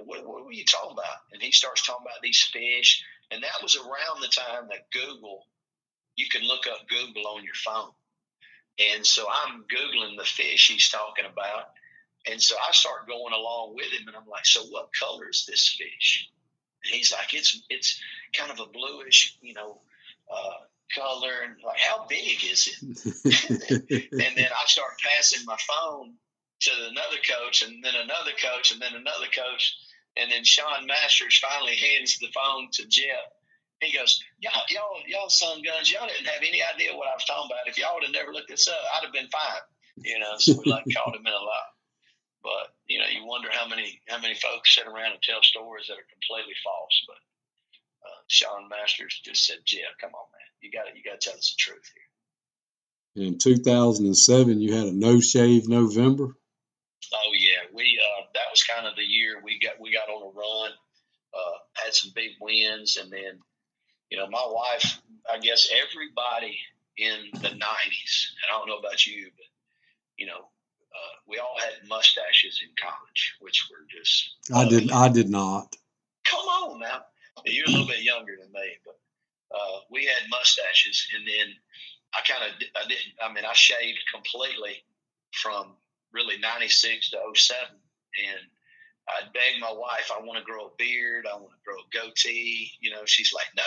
what were you talking about? And he starts talking about these fish, and that was around the time that you could look up Google on your phone. And so I'm Googling the fish he's talking about. And so I start going along with him, and I'm like, so what color is this fish? And he's like, it's kind of a bluish, color. And like, how big is it? And then I start passing my phone to another coach, and then another coach, and then another coach. And then Sean Masters finally hands the phone to Jeff. He goes, y'all son guns, y'all didn't have any idea what I was talking about. If y'all would have never looked this up, I'd have been fine. So we caught him in a lie. But, you wonder how many folks sit around and tell stories that are completely false. But Sean Masters just said, Jeff, come on, man. You got to tell us the truth here. In 2007, you had a no-shave November. Oh yeah, that was kind of the year we got on a run, had some big wins, and then my wife, I guess everybody in the 90s, and I don't know about you, but we all had mustaches in college, which were just. I did not. Come on now, you're a little bit younger than me, but we had mustaches, and then I shaved completely from really 96 to 07. And I'd beg my wife, I want to grow a beard. I want to grow a goatee. She's like, no.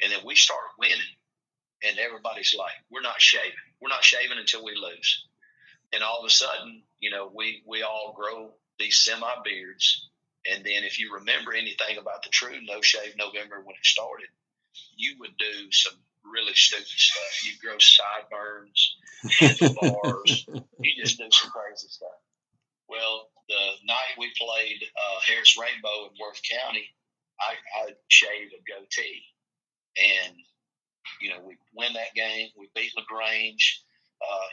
And then we start winning. And everybody's like, we're not shaving. We're not shaving until we lose. And all of a sudden, we all grow these semi-beards. And then if you remember anything about the true No Shave November when it started, you would do some really stupid stuff. You grow sideburns, handlebars. You just do some crazy stuff. Well, the night we played Harris Rainbow in Worth County, I shaved a goatee. And, we win that game. We beat LaGrange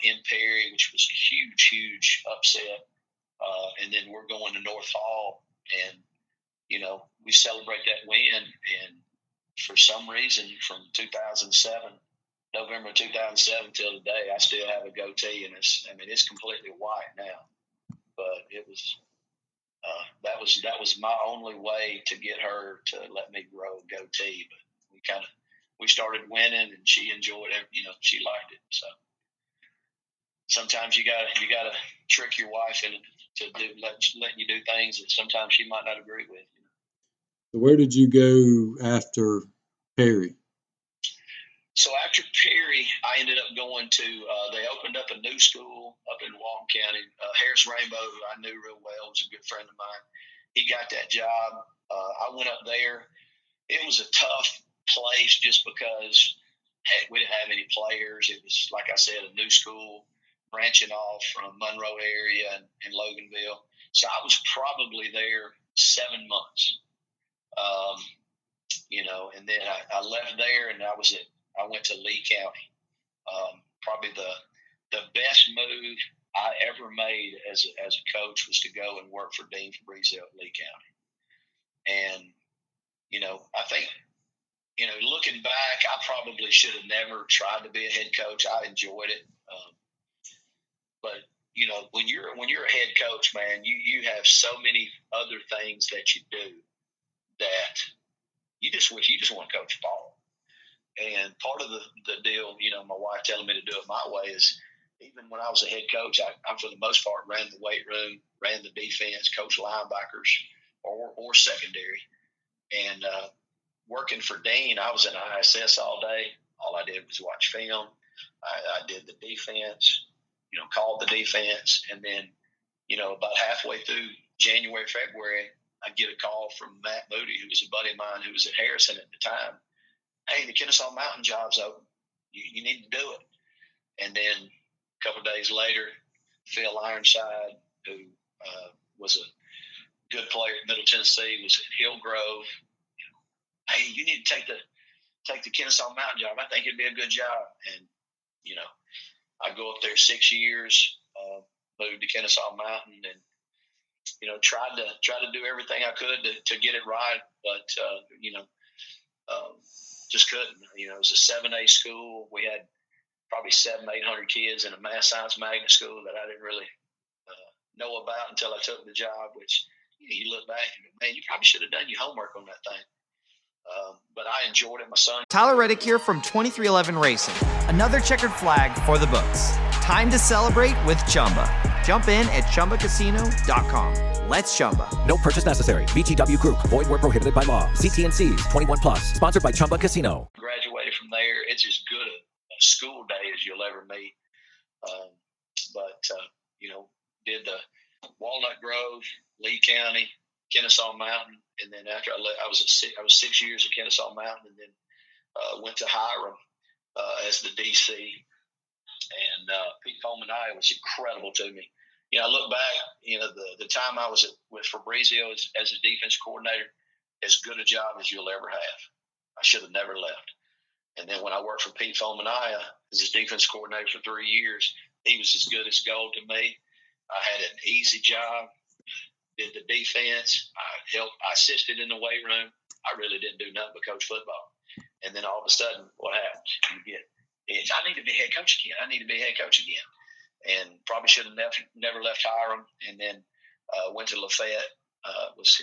in Perry, which was a huge upset. And then we're going to North Hall, and, we celebrate that win. And for some reason, from 2007, November 2007 till today, I still have a goatee, and it's completely white now. But it was that was my only way to get her to let me grow a goatee. But we started winning, and she enjoyed it. She liked it. So sometimes you gotta trick your wife into letting you do things that sometimes she might not agree with. So where did you go after Perry? So after Perry, I ended up going to, they opened up a new school up in Walton County. Harris Rainbow, who I knew real well, was a good friend of mine. He got that job. I went up there. It was a tough place just because we didn't have any players. It was, like I said, a new school branching off from Monroe area and Loganville. So I was probably there 7 months. And then I left there, and I went to Lee County. Probably the best move I ever made as a coach was to go and work for Dean Fabrizio at Lee County. And, I think, looking back, I probably should have never tried to be a head coach. I enjoyed it. But, when you're a head coach, man, you have so many other things that you do that you just want to coach ball. And part of the deal, my wife telling me to do it my way is, even when I was a head coach, I for the most part ran the weight room, ran the defense, coached linebackers or secondary. And working for Dean, I was in ISS all day. All I did was watch film. I did the defense, called the defense. And then, about halfway through January, February, I'd get a call from Matt Moody, who was a buddy of mine who was at Harrison at the time. Hey, the Kennesaw Mountain job's open. You need to do it. And then a couple of days later, Phil Ironside, who was a good player at Middle Tennessee, was at Hillgrove. Hey, you need to take the Kennesaw Mountain job. I think it'd be a good job. And, I go up there 6 years, moved to Kennesaw Mountain, and tried to do everything I could to get it right, but just couldn't. It was a 7A school. We had probably 700-800 kids in a math science magnet school that I didn't really know about until I took the job. Which you look back and go, man, you probably should have done your homework on that thing. But I enjoyed it. My son. Tyler Reddick here from 2311 Racing. Another checkered flag for the books. Time to celebrate with Chumba. Jump in at ChumbaCasino.com. Let's Chumba. No purchase necessary. VGW Group. Void where prohibited by law. CT&Cs. 21 plus. Sponsored by Chumba Casino. Graduated from there. It's as good a school day as you'll ever meet. Did the Walnut Grove, Lee County, Kennesaw Mountain, and then after I left, I was 6 years at Kennesaw Mountain, and then went to Hiram as the DC. And Pete Coleman was incredible to me. I look back, the time I was with Fabrizio as a defense coordinator, as good a job as you'll ever have. I should have never left. And then when I worked for Pete Fulmanaya as his defense coordinator for 3 years, he was as good as gold to me. I had an easy job, did the defense. I assisted in the weight room. I really didn't do nothing but coach football. And then all of a sudden, what happens? I need to be head coach again. I need to be head coach again. And probably should have never left Hiram. And then went to Lafayette. Was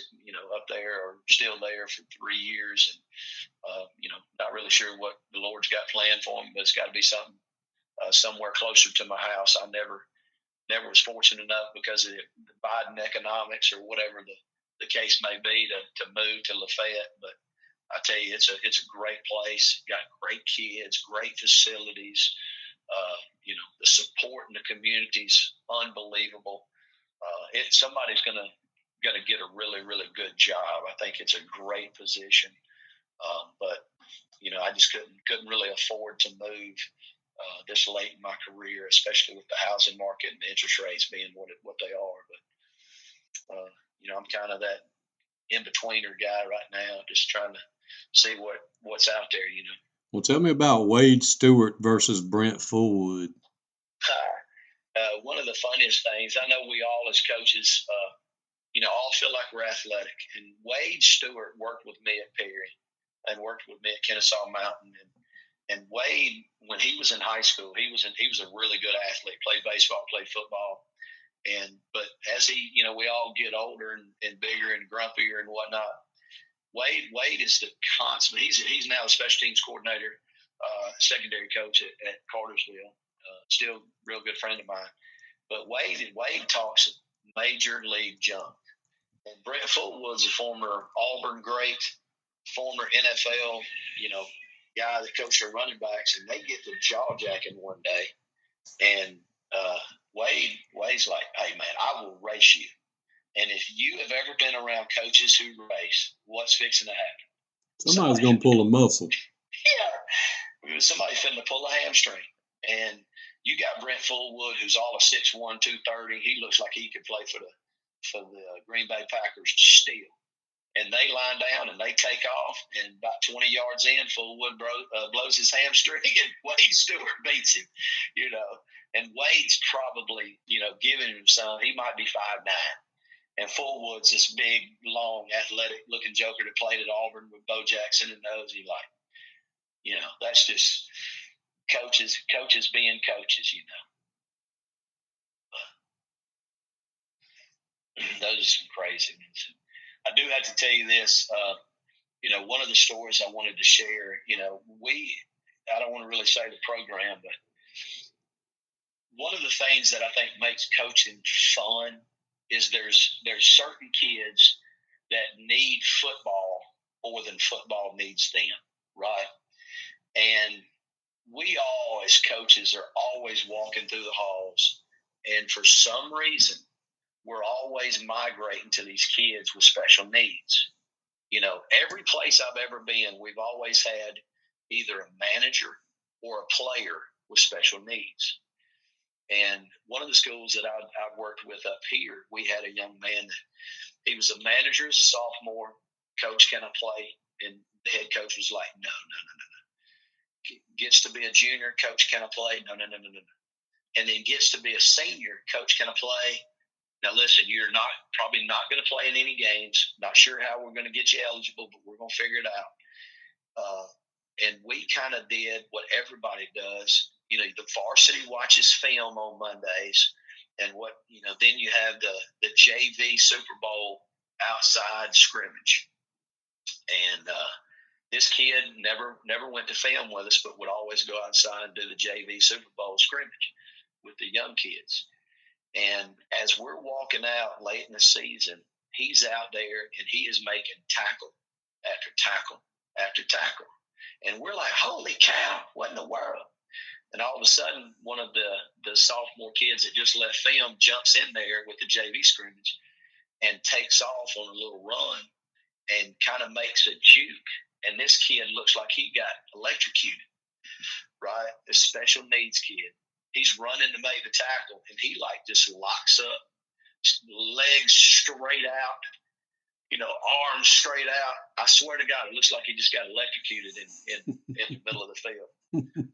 up there or still there for 3 years, and not really sure what the Lord's got planned for him, but it's got to be something somewhere closer to my house. I never was fortunate enough because of the Biden economics or whatever the case may be to move to Lafayette. But I tell you, it's a great place. Got great kids, great facilities. The support in the community's unbelievable. Somebody's gonna get a really, really good job. I think it's a great position. But I just couldn't really afford to move this late in my career, especially with the housing market and the interest rates being what they are. But I'm kind of that in-betweener guy right now, just trying to see what's out there. Well, tell me about Wade Stewart versus Brent Fullwood. One of the funniest things, I know we all as coaches, all feel like we're athletic. And Wade Stewart worked with me at Perry. and worked with me at Kennesaw Mountain. And Wade, when he was in high school, he was a really good athlete. Played baseball, played football, but as he, we all get older and bigger and grumpier and whatnot. Wade is the constant. He's now a special teams coordinator, secondary coach at Cartersville. Still a real good friend of mine. But Wade talks major league junk. And Brett Fullwood's a former Auburn great, former NFL, guy that coached their running backs, and they get to jaw jacking one day. And Wade's like, "Hey man, I will race you. And if you have ever been around coaches who race, what's fixing to happen? Somebody's going to pull a muscle." Yeah. Somebody's finna pull a hamstring. And you got Brent Fullwood, who's all of 6'1", 230. He looks like he could play for the Green Bay Packers still. And they line down and they take off. And about 20 yards in, Fullwood blows his hamstring, and Wade Stewart beats him, And Wade's probably, giving him some. He might be 5'9". And Fullwood's this big, long, athletic-looking joker that played at Auburn with Bo Jackson and those. That's just coaches being coaches, Those are some crazy ones. I do have to tell you this. One of the stories I wanted to share. I don't want to really say the program, but one of the things that I think makes coaching fun is there's certain kids that need football more than football needs them, right? And we all, as coaches, are always walking through the halls, and for some reason, we're always migrating to these kids with special needs. Every place I've ever been, we've always had either a manager or a player with special needs. And one of the schools that I've worked with up here, we had a young man that he was a manager as a sophomore. Coach, can I play? And the head coach was like, no. Gets to be a junior, coach, can I play? No. And then gets to be a senior, coach, can I play? Now, listen, you're probably not going to play in any games. Not sure how we're going to get you eligible, but we're going to figure it out. And we kind of did what everybody does. The varsity watches film on Mondays, and then you have the JV Super Bowl outside scrimmage. And this kid never went to film with us, but would always go outside and do the JV Super Bowl scrimmage with the young kids. And as we're walking out late in the season, he's out there and he is making tackle after tackle after tackle. And we're like, holy cow, what in the world? And all of a sudden, one of the sophomore kids that just left film jumps in there with the JV scrimmage and takes off on a little run and kind of makes a juke. And this kid looks like he got electrocuted, right? This special needs kid. He's running to make the tackle, and he just locks up, legs straight out, arms straight out. I swear to God, it looks like he just got electrocuted in the middle of the field.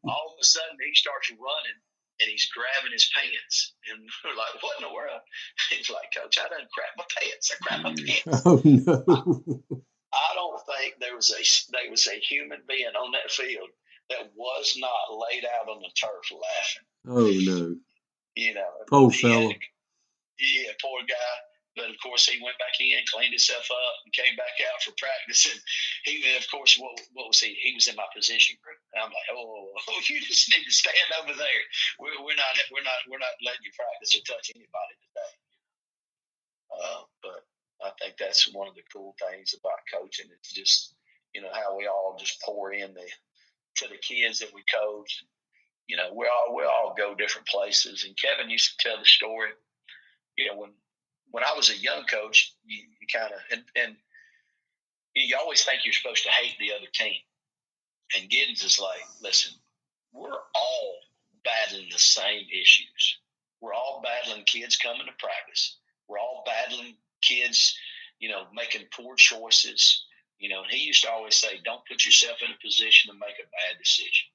All of a sudden, he starts running, and he's grabbing his pants. And we're like, what in the world? He's like, Coach, I done crap my pants. I crap my pants. Oh, no. I don't think there was a human being on that field that was not laid out on the turf laughing. Oh, no. Poor fella. Yeah, poor guy. But, of course, he went back in, cleaned himself up, and came back out for practice. And he, of course, what was he? He was in my position group. And I'm like, oh, you just need to stand over there. We're not letting you practice or touch anybody today. But I think that's one of the cool things about coaching. It's just, how we all just pour in to the kids that we coach. We all go different places. And Kevin used to tell the story, when I was a young coach, you kind of, and you always think you're supposed to hate the other team. And Giddens is like, listen, we're all battling the same issues. We're all battling kids coming to practice. We're all battling kids, making poor choices. And he used to always say, don't put yourself in a position to make a bad decision.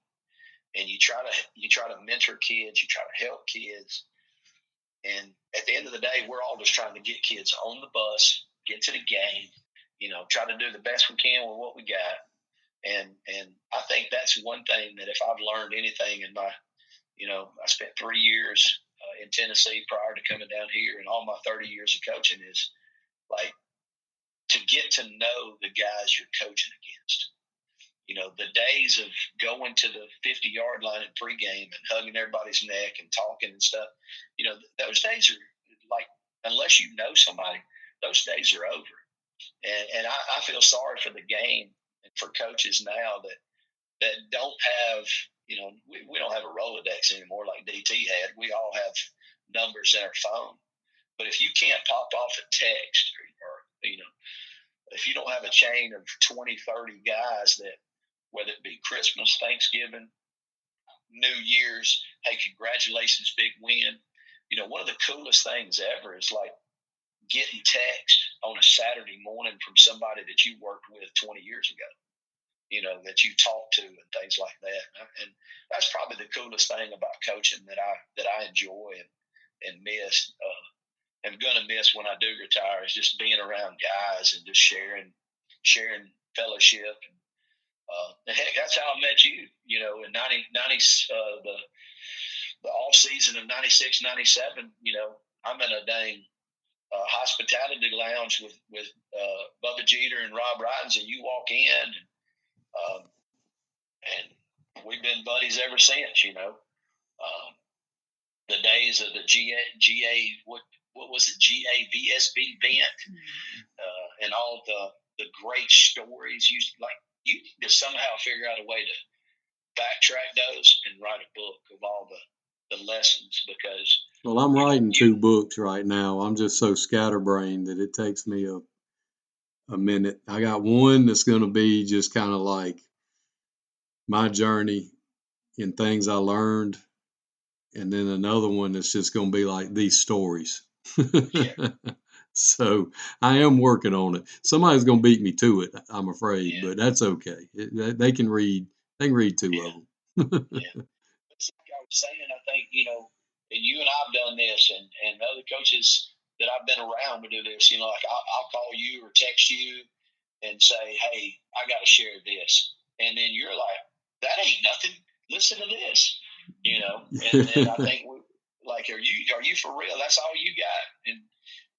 And you try to mentor kids, you try to help kids. And at the end of the day, we're all just trying to get kids on the bus, get to the game, try to do the best we can with what we got. And I think that's one thing that if I've learned anything in my, I spent 3 years in Tennessee prior to coming down here, and all my 30 years of coaching is like to get to know the guys you're coaching against. The days of going to the 50-yard line in pregame and hugging everybody's neck and talking and stuff, those days are like, unless you know somebody, those days are over. And I feel sorry for the game and for coaches now that don't have, we don't have a Rolodex anymore like DT had. We all have numbers in our phone. But if you can't pop off a text or if you don't have a chain of 20, 30 guys that, whether it be Christmas, Thanksgiving, New Year's, hey, congratulations, big win. One of the coolest things ever is like getting text on a Saturday morning from somebody that you worked with 20 years ago, that you talked to and things like that. And that's probably the coolest thing about coaching that I enjoy and miss. I'm going to miss when I do retire is just being around guys and just sharing fellowship. And heck, that's how I met you, in the off season of 96, 97, I'm in a dang hospitality lounge with Bubba Jeter and Rob Ridens, and you walk in and we've been buddies ever since, the days of the GA, what was it, GAVSB vent, and all the great stories. You need to somehow figure out a way to backtrack those and write a book of all the lessons, because Well, I'm writing 2 books right now. I'm just so scatterbrained that it takes me a minute. I got one that's going to be just kind of like my journey and things I learned, and then another one that's just going to be like these stories. So I am working on it. Somebody's going to beat me to it, I'm afraid, but that's okay. They can read. They can read 2 of them. It's like I was saying, I think, and you and I've done this, and other coaches that I've been around to do this, like I'll call you or text you and say, hey, I got to share this. And then you're like, that ain't nothing. Listen to this, and I think are you for real? That's all you got. And,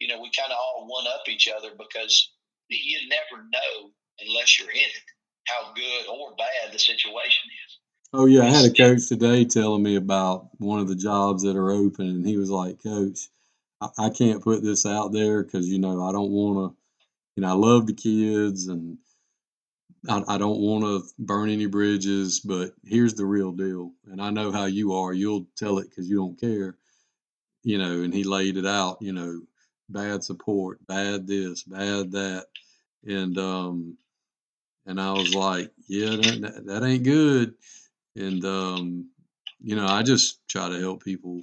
we kind of all one up each other, because you never know unless you're in it, how good or bad the situation is. Oh, yeah. I had a coach today telling me about one of the jobs that are open, and he was like, Coach, I can't put this out there because, I don't want to, I love the kids and I don't want to burn any bridges, but here's the real deal. And I know how you are. You'll tell it because you don't care, and he laid it out, bad support, bad this, bad that. And I was like, yeah, that ain't good. And, I just try to help people,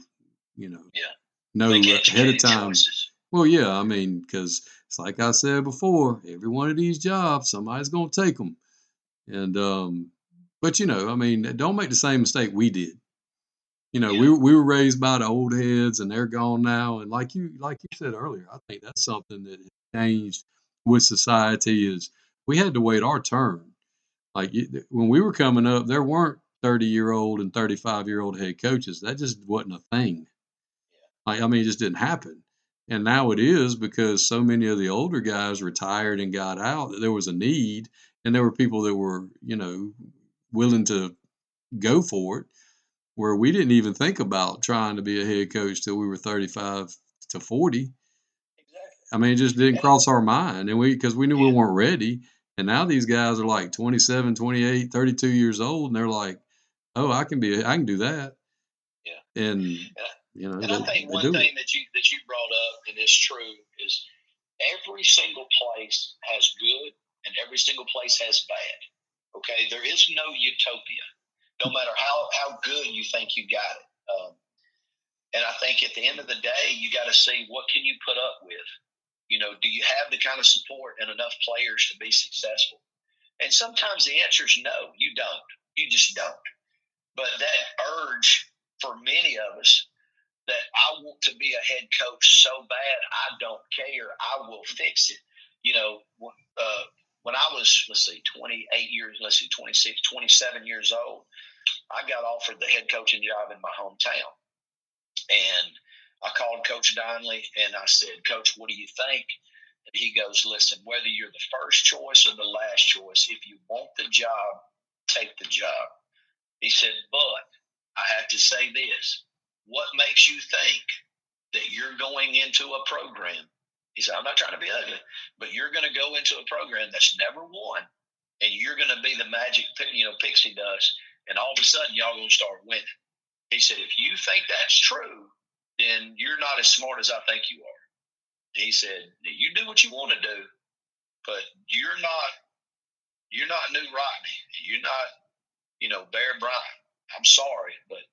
know ahead of time. Choices. Well, yeah, I mean, because it's like I said before, every one of these jobs, somebody's going to take them. And, but, I mean, don't make the same mistake we did. We were raised by the old heads, and they're gone now. And like you said earlier, I think that's something that has changed with society is we had to wait our turn. Like when we were coming up, there weren't 30-year-old and 35-year-old head coaches. That just wasn't a thing. Like, I mean, it just didn't happen. And now it is, because so many of the older guys retired and got out that there was a need, and there were people that were, willing to go for it, where we didn't even think about trying to be a head coach till we were 35 to 40. Exactly. I mean, it just didn't cross our mind, and because we knew we weren't ready. And now these guys are like 27, 28, 32 years old, and they're like, oh, I can do that. Yeah. And and I think one thing that you brought up, and it's true, is every single place has good and every single place has bad. Okay, there is no utopia, no matter how good you think you got it. And I think at the end of the day, you got to see, what can you put up with. Do you have the kind of support and enough players to be successful? And sometimes the answer is no, you don't. You just don't. But that urge for many of us, that I want to be a head coach so bad, I don't care, I will fix it. when I was, 26, 27 years old, I got offered the head coaching job in my hometown. And I called Coach Donnelly and I said, Coach, what do you think? And he goes, listen, whether you're the first choice or the last choice, if you want the job, take the job. He said, but I have to say this. What makes you think that you're going into a program? He said, I'm not trying to be ugly, but you're going to go into a program that's never won, and you're going to be the magic, pixie dust, and all of a sudden y'all going to start winning. He said, if you think that's true, then you're not as smart as I think you are. He said, you do what you want to do, but you're not New Rodney. You're not, Bear Bryant. I'm sorry, but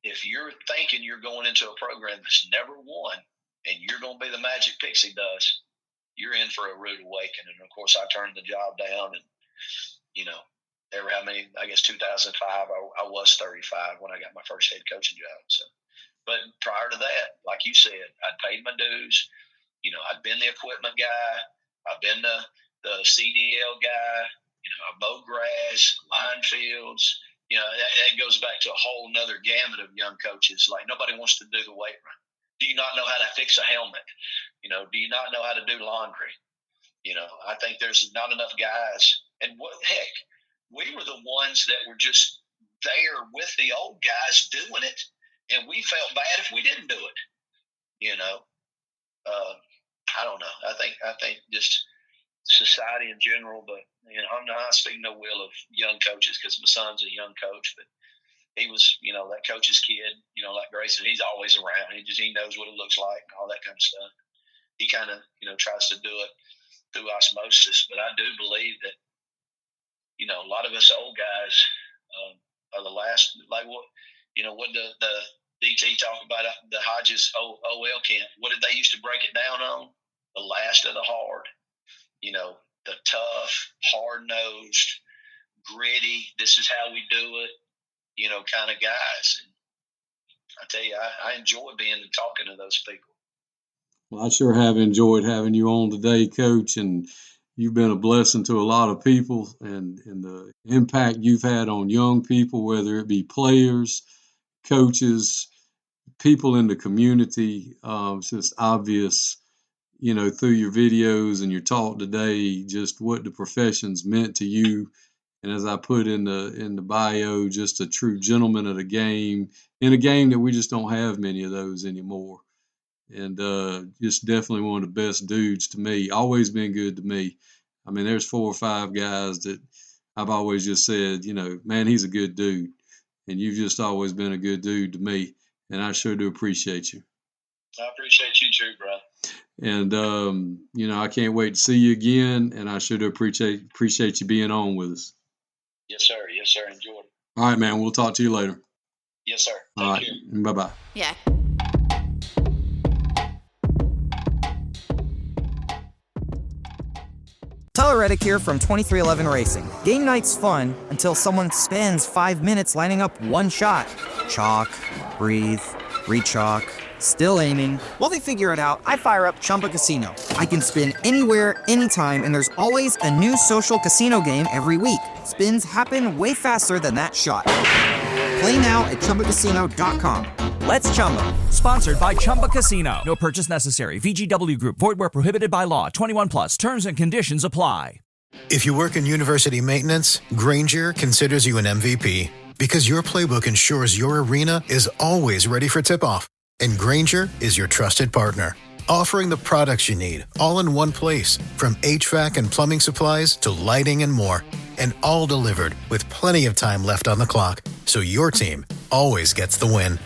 if you're thinking you're going into a program that's never won and you're going to be the magic pixie dust, you're in for a rude awakening. And of course, I turned the job down, and I guess 2005, I was 35 when I got my first head coaching job. So, but prior to that, like you said, I'd paid my dues. I'd been the equipment guy. I've been the CDL guy. I mowed grass, lined fields. That goes back to a whole nother gamut of young coaches. Like, nobody wants to do the weight run. Do you not know how to fix a helmet? Do you not know how to do laundry? I think there's not enough guys. And heck, we were the ones that were just there with the old guys doing it, and we felt bad if we didn't do it. I don't know. I think just society in general, but I'm not speaking no will of young coaches because my son's a young coach, but he was, that coach's kid, like Grayson, he's always around. He knows what it looks like and all that kind of stuff. He kind of, tries to do it through osmosis, but I do believe that, a lot of us old guys are the last, like what the DT talk about the Hodges OL camp. What did they used to break it down on? The last of the hard, the tough, hard-nosed, gritty, this is how we do it, kind of guys. And I tell you, I enjoy being and talking to those people. Well, I sure have enjoyed having you on today, Coach, and you've been a blessing to a lot of people, and the impact you've had on young people, whether it be players, coaches, people in the community. It's just obvious, through your videos and your talk today, just what the profession's meant to you. And as I put in the bio, just a true gentleman of the game, in a game that we just don't have many of those anymore. And just definitely one of the best dudes to me. Always been good to me. I mean, there's 4 or 5 guys that I've always just said, man, he's a good dude. And you've just always been a good dude to me. And I sure do appreciate you. I appreciate you too, bro. And, I can't wait to see you again. And I sure do appreciate you being on with us. Yes, sir. Yes, sir. Enjoy it. All right, man. We'll talk to you later. Yes, sir. All right. Bye-bye. Yeah. Tyler Reddick here from 2311 Racing. Game night's fun until someone spends 5 minutes lining up one shot. Chalk, breathe, re-chalk, still aiming. While they figure it out, I fire up Chumba Casino. I can spin anywhere, anytime, and there's always a new social casino game every week. Spins happen way faster than that shot. Play now at ChumbaCasino.com. Let's Chumba. Sponsored by Chumba Casino. No purchase necessary. VGW Group. Void where prohibited by law. 21 plus. Terms and conditions apply. If you work in university maintenance, Grainger considers you an MVP because your playbook ensures your arena is always ready for tip-off. And Grainger is your trusted partner, offering the products you need all in one place, from HVAC and plumbing supplies to lighting and more. And all delivered with plenty of time left on the clock, so your team always gets the win.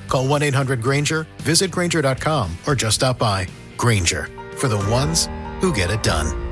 Call 1-800-GRAINGER, visit Grainger.com, or just stop by. Grainger, for the ones who get it done.